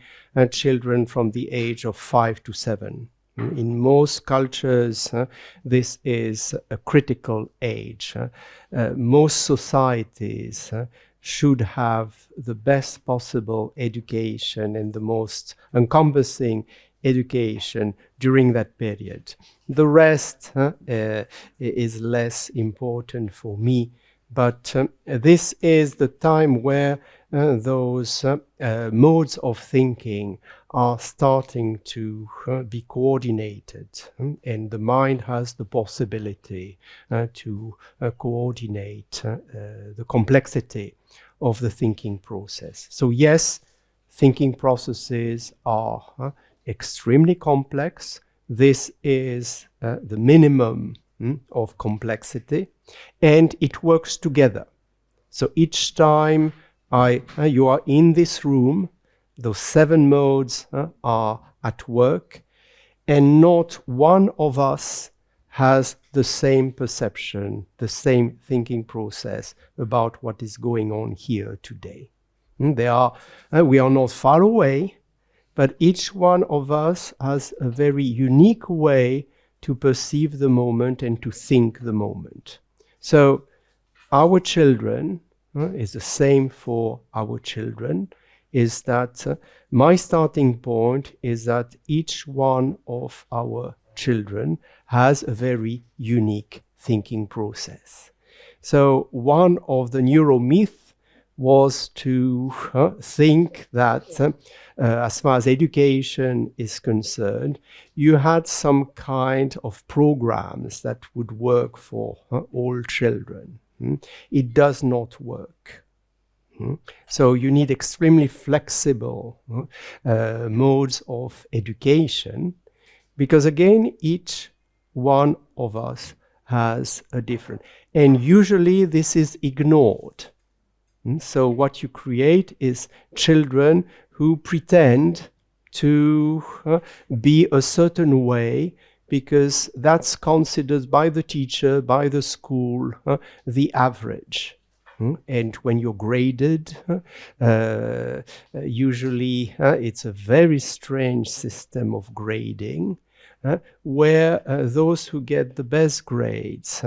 children from the age of 5 to 7. In most cultures, this is a critical age. Most societies should have the best possible education and the most encompassing education during that period. The rest is less important for me, but this is the time where those modes of thinking are starting to be coordinated, and the mind has the possibility to coordinate the complexity of the thinking process. So yes, thinking processes are extremely complex. This is the minimum of complexity, and it works together. So each time you are in this room, those 7 modes are at work, and not one of us has the same perception, the same thinking process about what is going on here today. We are not far away, but each one of us has a very unique way to perceive the moment and to think the moment. So our children, is the same for our children, is that my starting point is that each one of our children has a very unique thinking process. So one of the neuromyths was to think that as far as education is concerned, you had some kind of programs that would work for all children. It does not work. So you need extremely flexible modes of education, because again, each one of us has a different, and usually this is ignored. So what you create is children who pretend to be a certain way, because that's considered by the teacher, by the school, the average. And when you're graded, usually it's a very strange system of grading, where those who get the best grades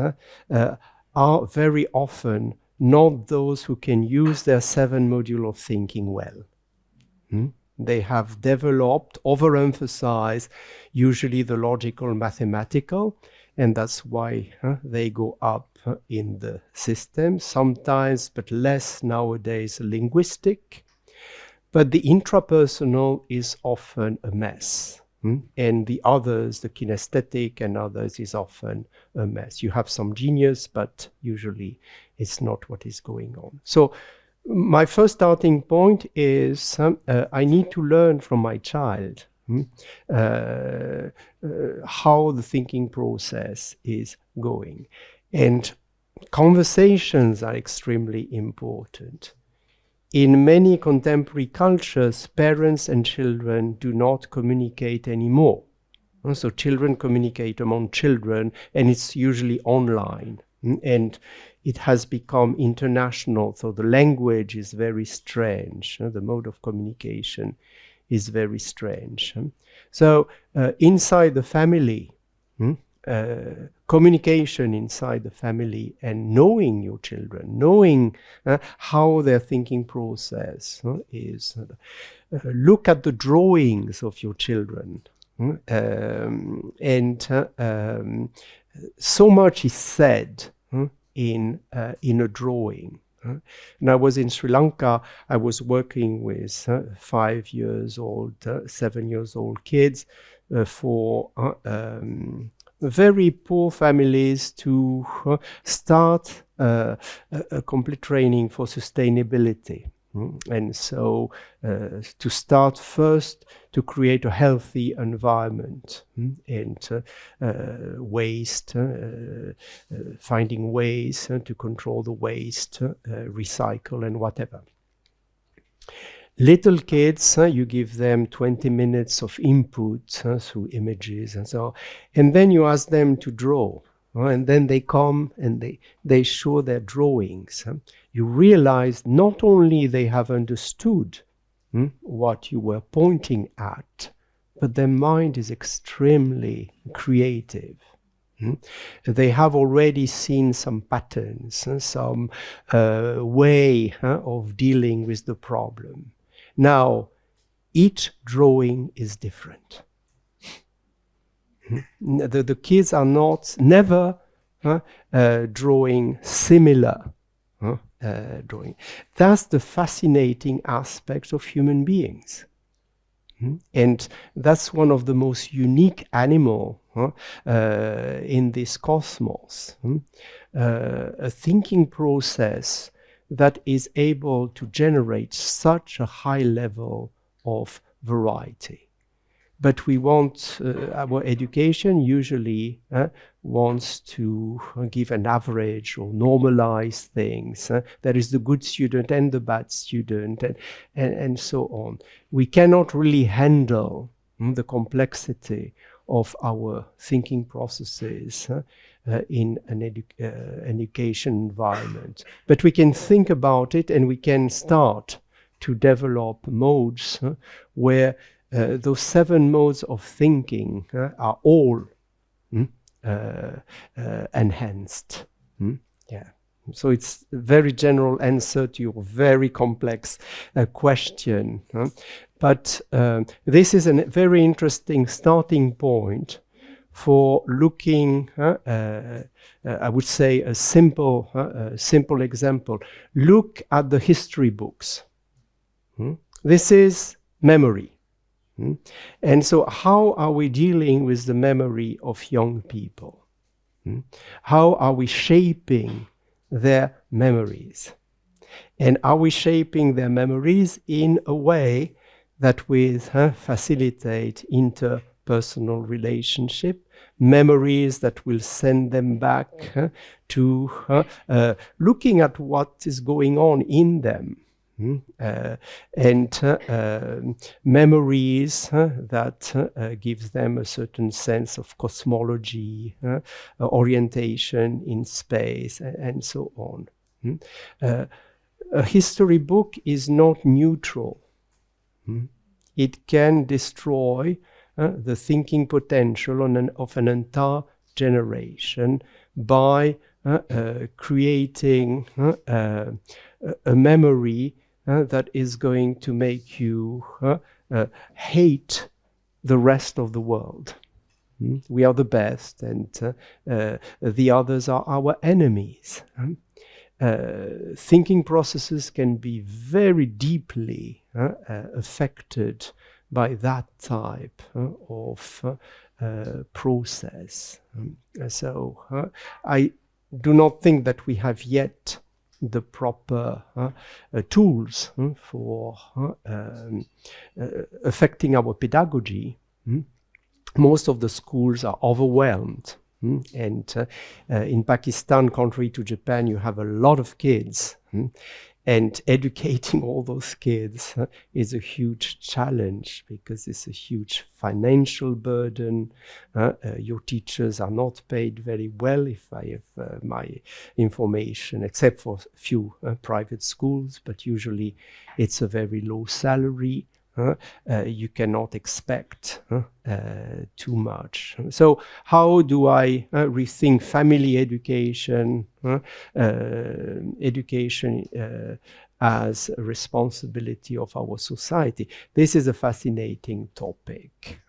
are very often not those who can use their 7 module of thinking well. They have developed, overemphasized, usually the logical, mathematical, and that's why they go up in the system, sometimes, but less nowadays, linguistic. But the intrapersonal is often a mess. And the others, the kinesthetic and others, is often a mess. You have some genius, but usually it's not what is going on. So my first starting point is I need to learn from my child how the thinking process is going. And conversations are extremely important. In many contemporary cultures, parents and children do not communicate anymore. So children communicate among children, and it's usually online. And it has become international, so the language is very strange. The mode of communication is very strange. So inside the family, communication inside the family and knowing your children, knowing how their thinking process is. Look at the drawings of your children. So much is said in a drawing. When I was in Sri Lanka, I was working with 5 years old, 7 years old kids for very poor families to start a complete training for sustainability. And so to start first to create a healthy environment and waste, finding ways to control the waste, recycle and whatever. Little kids, you give them 20 minutes of input through images and so on, and then you ask them to draw. And then they come and they show their drawings. You realize not only they have understood what you were pointing at, but their mind is extremely creative. They have already seen some patterns, some way of dealing with the problem. Now, each drawing is different. The kids are never drawing similar drawing. That's the fascinating aspect of human beings. And that's one of the most unique animals in this cosmos. A thinking process that is able to generate such a high level of variety. But we want, our education usually wants to give an average or normalize things. There is the good student and the bad student and so on. We cannot really handle the complexity of our thinking processes in an education environment. But we can think about it and we can start to develop modes where those 7 modes of thinking are all enhanced. Yeah. So it's a very general answer to your very complex question. But this is a very interesting starting point for looking, I would say a simple example. Look at the history books. This is memory. And so how are we dealing with the memory of young people? How are we shaping their memories? And are we shaping their memories in a way that will facilitate interpersonal relationship, memories that will send them back to looking at what is going on in them? And memories that gives them a certain sense of cosmology, orientation in space, and so on. A history book is not neutral. It can destroy the thinking potential of an entire generation by creating a memory that is going to make you hate the rest of the world. We are the best, and the others are our enemies. Thinking processes can be very deeply affected by that type of process. So I do not think that we have yet the proper tools for affecting our pedagogy. Most of the schools are overwhelmed. And in Pakistan, contrary to Japan, you have a lot of kids. And educating all those kids is a huge challenge because it's a huge financial burden. Your teachers are not paid very well, if I have my information, except for a few private schools, but usually it's a very low salary. You cannot expect too much. So how do I rethink family education, as a responsibility of our society? This is a fascinating topic.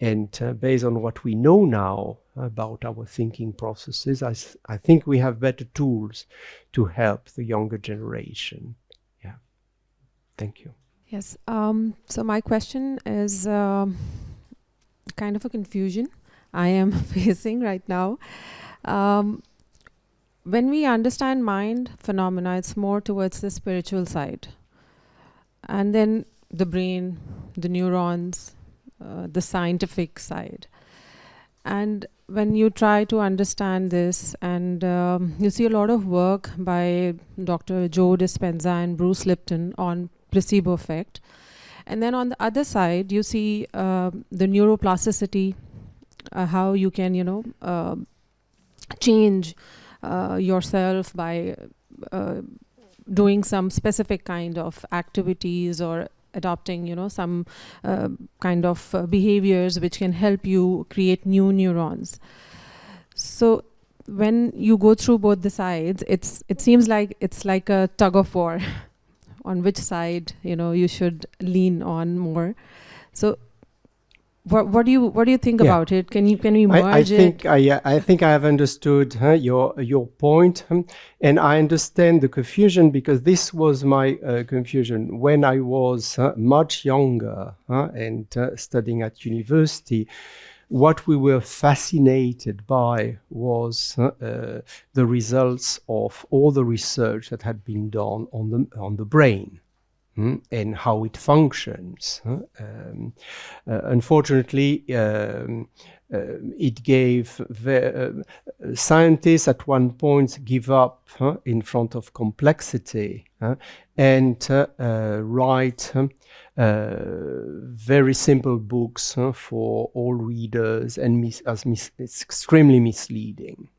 And based on what we know now about our thinking processes, I think we have better tools to help the younger generation. Yeah. Thank you. Yes. So my question is kind of a confusion I am facing right now. When we understand mind phenomena, it's more towards the spiritual side. And then the brain, the neurons, the scientific side. And when you try to understand this, and you see a lot of work by Dr. Joe Dispenza and Bruce Lipton on placebo effect. And then on the other side, you see the neuroplasticity, how you can, change yourself by doing some specific kind of activities or adopting, some kind of behaviors which can help you create new neurons. So when you go through both the sides, it seems like it's like a tug of war on which side you should lean on more. So what do you think about it? Can we merge it? I think I have understood your point, and I understand the confusion, because this was my confusion when I was much younger and studying at university. What we were fascinated by was the results of all the research that had been done on the brain. And how it functions. Unfortunately, it gave scientists at one point give up in front of complexity and write very simple books for all readers, and it's extremely misleading.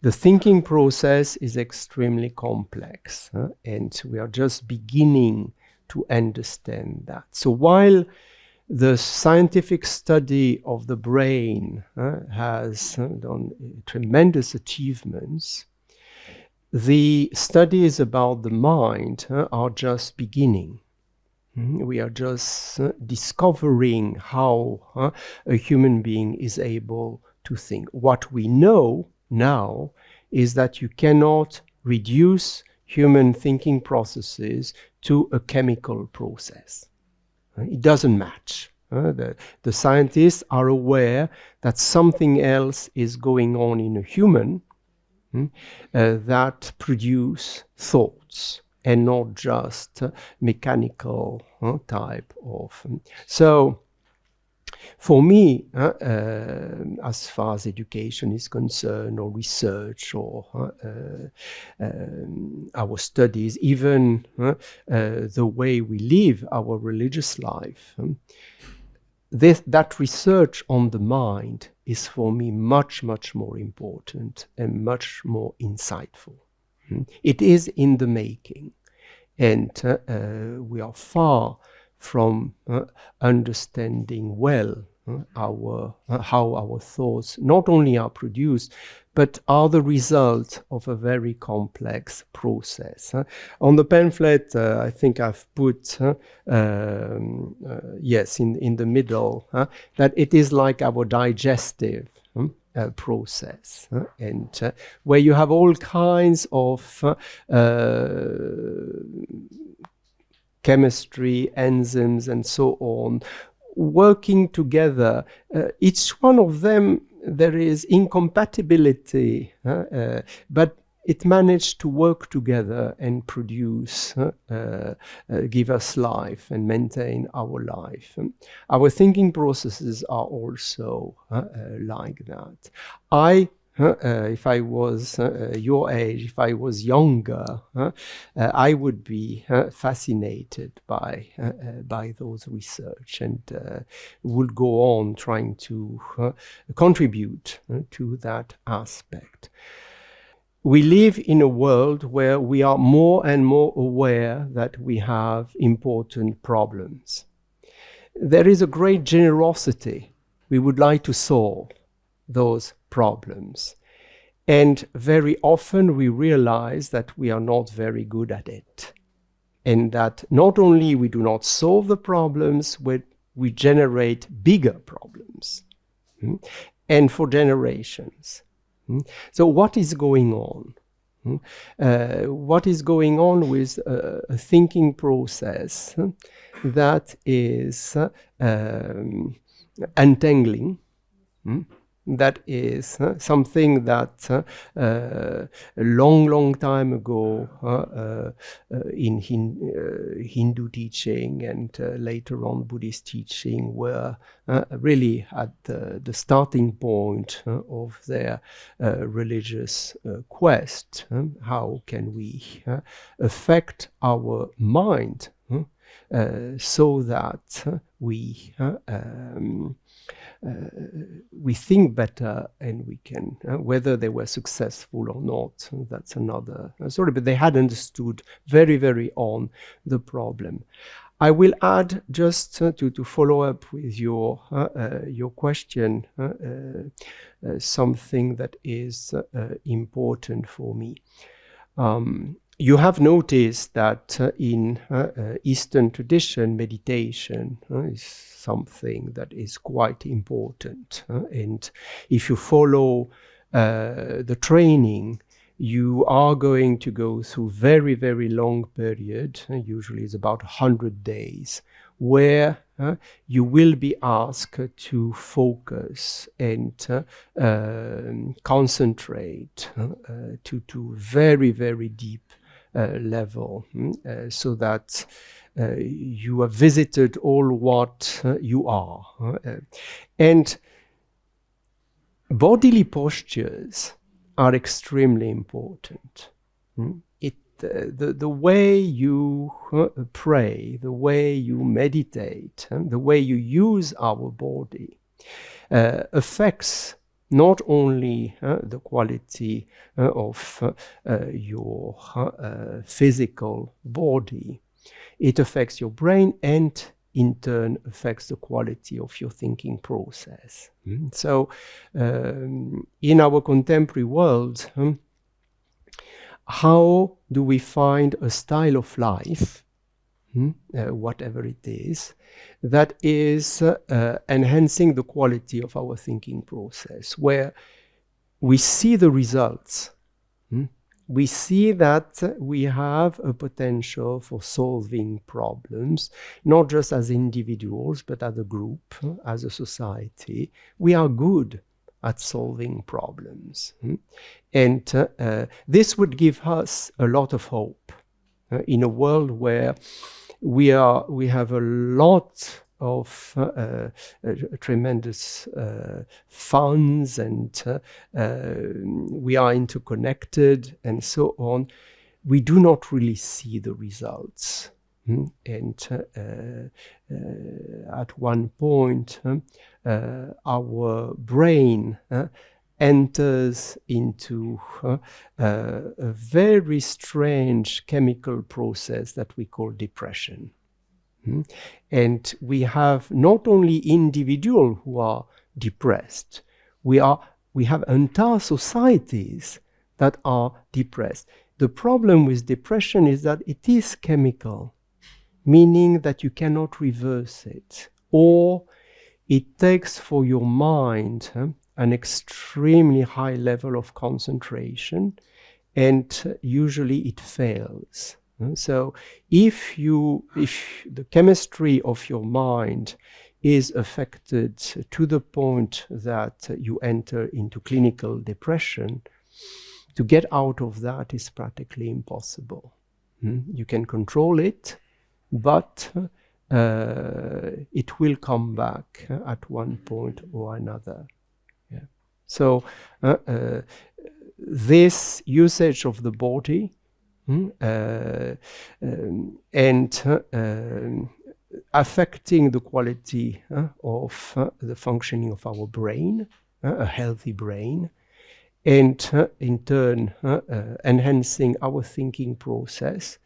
The thinking process is extremely complex, and we are just beginning to understand that. So while the scientific study of the brain has done tremendous achievements, the studies about the mind are just beginning. We are just discovering how a human being is able to think. What we know now is that you cannot reduce human thinking processes to a chemical process. It doesn't match. The scientists are aware that something else is going on in a human that produce thoughts, and not just mechanical type of. So for me, as far as education is concerned, or research, or our studies, even the way we live our religious life, that research on the mind is for me much, much more important and much more insightful. It is in the making, and we are far from understanding well how our thoughts not only are produced, but are the result of a very complex process. On the pamphlet, I think I've put, yes, in the middle, that it is like our digestive process, and where you have all kinds of chemistry, enzymes, and so on, working together. Each one of them, there is incompatibility, but it managed to work together and produce, give us life and maintain our life. Our thinking processes are also like that. If I was your age, if I was younger, I would be fascinated by those research, and would go on trying to contribute to that aspect. We live in a world where we are more and more aware that we have important problems. There is a great generosity. We would like to solve those problems. And very often we realize that we are not very good at it. And that not only we do not solve the problems, but we generate bigger problems. And for generations. So what is going on? What is going on with a thinking process that is untangling That is something that a long time ago in Hindu teaching and later on Buddhist teaching were really at the starting point of their religious quest. How can we affect our mind so that we think better, and we can, whether they were successful or not, that's another story, but they had understood very on the problem. I will add, just to follow up with your question, something that is important for me. You have noticed that in Eastern tradition, meditation is something that is quite important. And if you follow the training, you are going to go through very long period, usually it's about 100 days, where you will be asked to focus and concentrate to very deep level, so that you have visited all what you are. And bodily postures are extremely important. The way you pray, the way you meditate, the way you use our body affects not only the quality of your physical body, it affects your brain and in turn affects the quality of your thinking process. So in our contemporary world, how do we find a style of life, whatever it is, that is enhancing the quality of our thinking process, where we see the results? We see that we have a potential for solving problems, not just as individuals, but as a group, as a society. We are good at solving problems. And this would give us a lot of hope in a world where we have a lot of tremendous funds, and we are interconnected and so on. We do not really see the results. And at one point, our brain enters into a very strange chemical process that we call depression. And we have not only individuals who are depressed, we have entire societies that are depressed. The problem with depression is that it is chemical, meaning that you cannot reverse it, or it takes for your mind an extremely high level of concentration, and usually it fails. So if the chemistry of your mind is affected to the point that you enter into clinical depression, to get out of that is practically impossible. You can control it, but it will come back at one point or another. Yeah. So this usage of the body and affecting the quality of the functioning of our brain, a healthy brain, and in turn enhancing our thinking process,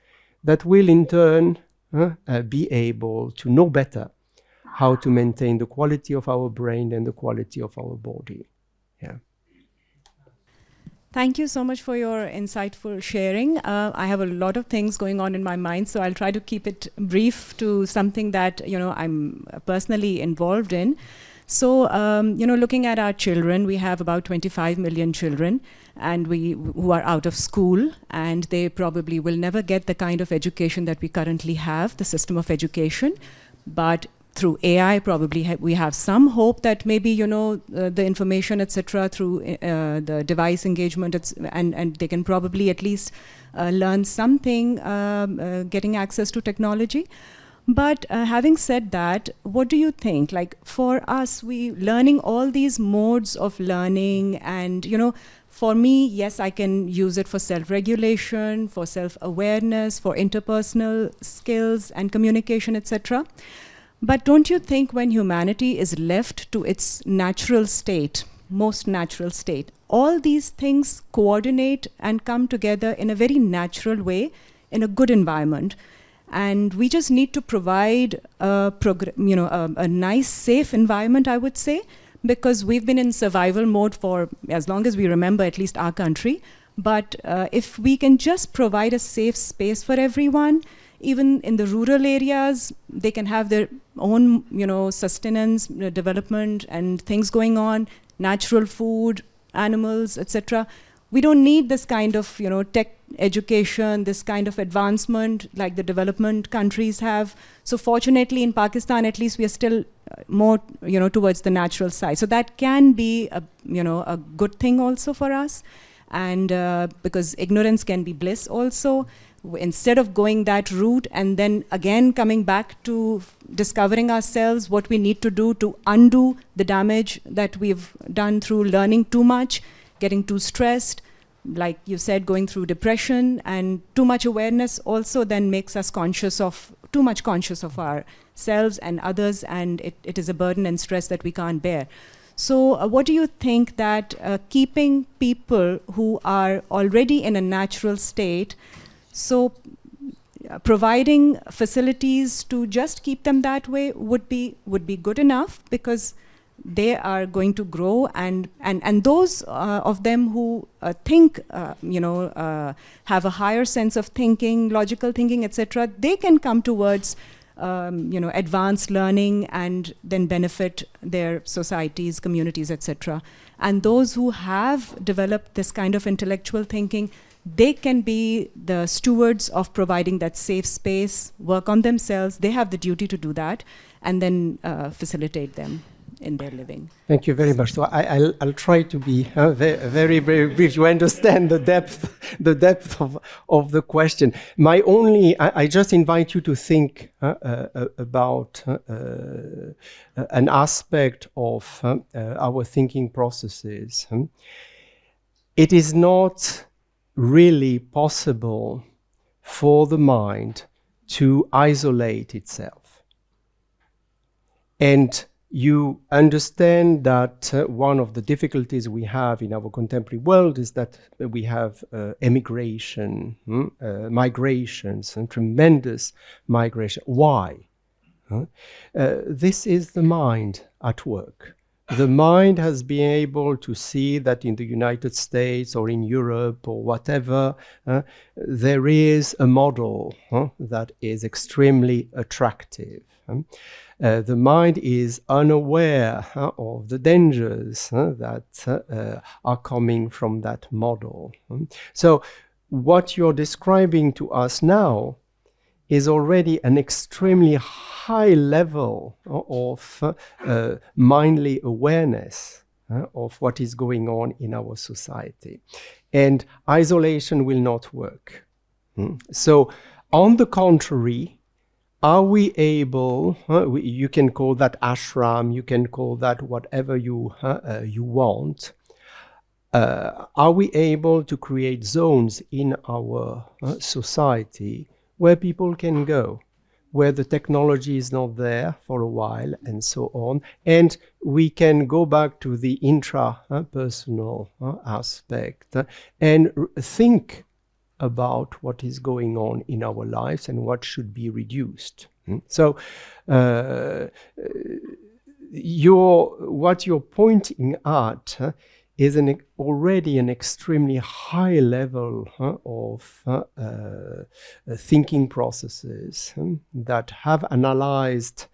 that will in turn be able to know better how to maintain the quality of our brain and the quality of our body. Yeah. Thank you so much for your insightful sharing. I have a lot of things going on in my mind, so I'll try to keep it brief to something that I'm personally involved in. So, looking at our children, we have about 25 million children, and who are out of school, and they probably will never get the kind of education that we currently have, the system of education. But through AI, probably we have some hope that maybe, the information, etc., through the device engagement, and they can probably at least learn something getting access to technology. But having said that, what do you think? Like for us, we learning all these modes of learning, and for me, yes, I can use it for self-regulation, for self-awareness, for interpersonal skills and communication, etc. But don't you think when humanity is left to its natural state, most natural state, all these things coordinate and come together in a very natural way, in a good environment? And we just need to provide a nice, safe environment, I would say, because we've been in survival mode for as long as we remember, at least our country. But if we can just provide a safe space for everyone, even in the rural areas, they can have their own, sustenance, development, and things going on, natural food, animals, etc. We don't need this kind of, tech education, this kind of advancement like the development countries have. So fortunately, in Pakistan, at least, we are still more, towards the natural side. So that can be a good thing also for us. And because ignorance can be bliss also. Instead of going that route and then again coming back to discovering ourselves, what we need to do to undo the damage that we've done through learning too much, getting too stressed, like you said, going through depression, and too much awareness also then makes us too much conscious of ourselves and others, and it is a burden and stress that we can't bear. So what do you think that keeping people who are already in a natural state, so providing facilities to just keep them that way would be good enough, because they are going to grow, and those of them who think, have a higher sense of thinking, logical thinking, etc., they can come towards advanced learning and then benefit their societies, communities, etc. And those who have developed this kind of intellectual thinking, they can be the stewards of providing that safe space, work on themselves. They have the duty to do that, and then facilitate them in their living. Thank you very much. So I'll try to be very, very brief. You understand the depth of the question. I just invite you to think about an aspect of our thinking processes. It is not really possible for the mind to isolate itself. And you understand that one of the difficulties we have in our contemporary world is that we have emigration, migrations, and tremendous migration. Why? This is the mind at work. The mind has been able to see that in the United States or in Europe or whatever, there is a model that is extremely attractive. The mind is unaware of the dangers that are coming from that model. So what you're describing to us now is already an extremely high level of mindly awareness of what is going on in our society. And isolation will not work. So, on the contrary, are we able, you can call that ashram, you can call that whatever you want, are we able to create zones in our society where people can go, where the technology is not there for a while, and so on, and we can go back to the intra-personal aspect and think about what is going on in our lives and what should be reduced. So what you're pointing at is already an extremely high level of thinking processes that have analyzed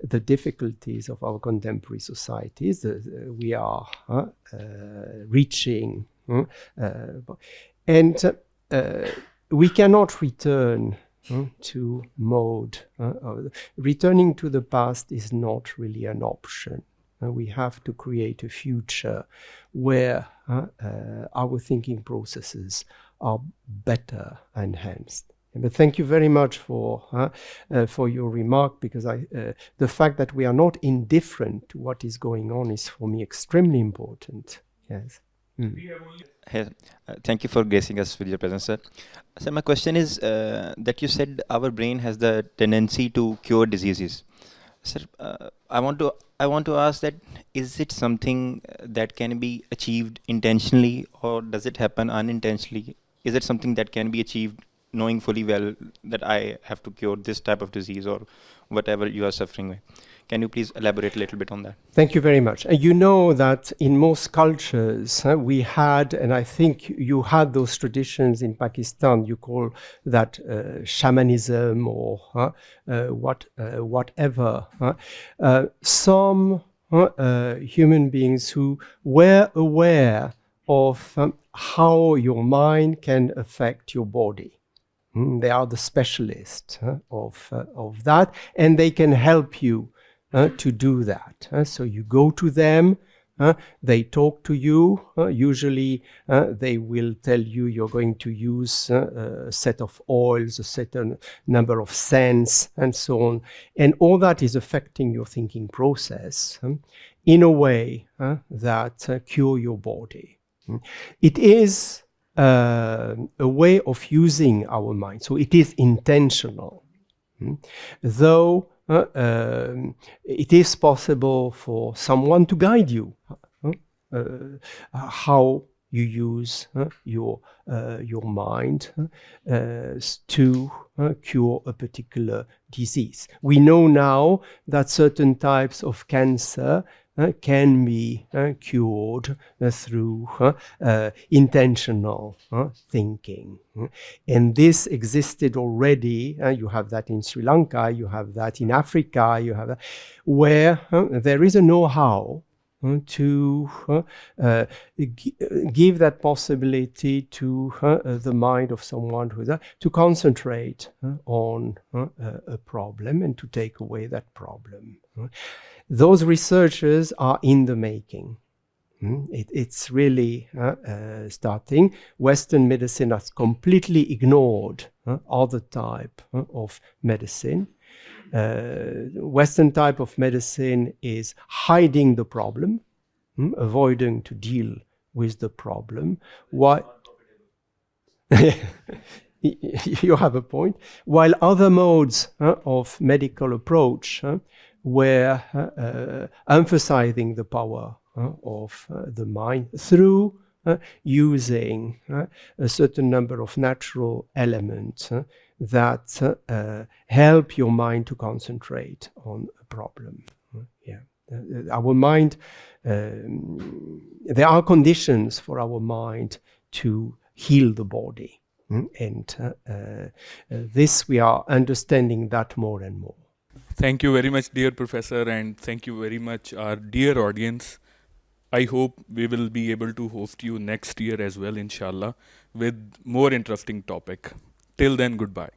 the difficulties of our contemporary societies. We are reaching, and we cannot return to mode. Returning to the past is not really an option. We have to create a future where our thinking processes are better enhanced. But thank you very much for your remark, because the fact that we are not indifferent to what is going on is for me extremely important. Yes. Hey, thank you for gracing us with your presence, sir. Sir, my question is that you said our brain has the tendency to cure diseases. Sir, I want to ask that, is it something that can be achieved intentionally, or does it happen unintentionally? Is it something that can be achieved knowing fully well that I have to cure this type of disease or whatever you are suffering with? Can you please elaborate a little bit on that? Thank you very much. You know that in most cultures we had, and I think you had those traditions in Pakistan, you call that shamanism or whatever. Some human beings who were aware of how your mind can affect your body. They are the specialists of that, and they can help you to do that. So you go to them, they talk to you. Usually they will tell you you're going to use a set of oils, a certain number of scents, and so on. And all that is affecting your thinking process in a way that cure your body. It is a way of using our mind. So it is intentional. Though it is possible for someone to guide you how you use your mind to cure a particular disease. We know now that certain types of cancer can be cured through intentional thinking. And this existed already. You have that in Sri Lanka, you have that in Africa, you have that, where there is a know-how to give that possibility to the mind of someone who is to concentrate on a problem and to take away that problem. Those researchers are in the making. It's really starting. Western medicine has completely ignored other type of medicine. Western type of medicine is hiding the problem, avoiding to deal with the problem. What? You have a point. While other modes of medical approach were emphasizing the power of the mind through using a certain number of natural elements that help your mind to concentrate on a problem. Our mind, there are conditions for our mind to heal the body. And this we are understanding that more and more. Thank you very much, dear Professor, and thank you very much, our dear audience. I hope we will be able to host you next year as well, inshallah, with more interesting topic. Till then, goodbye.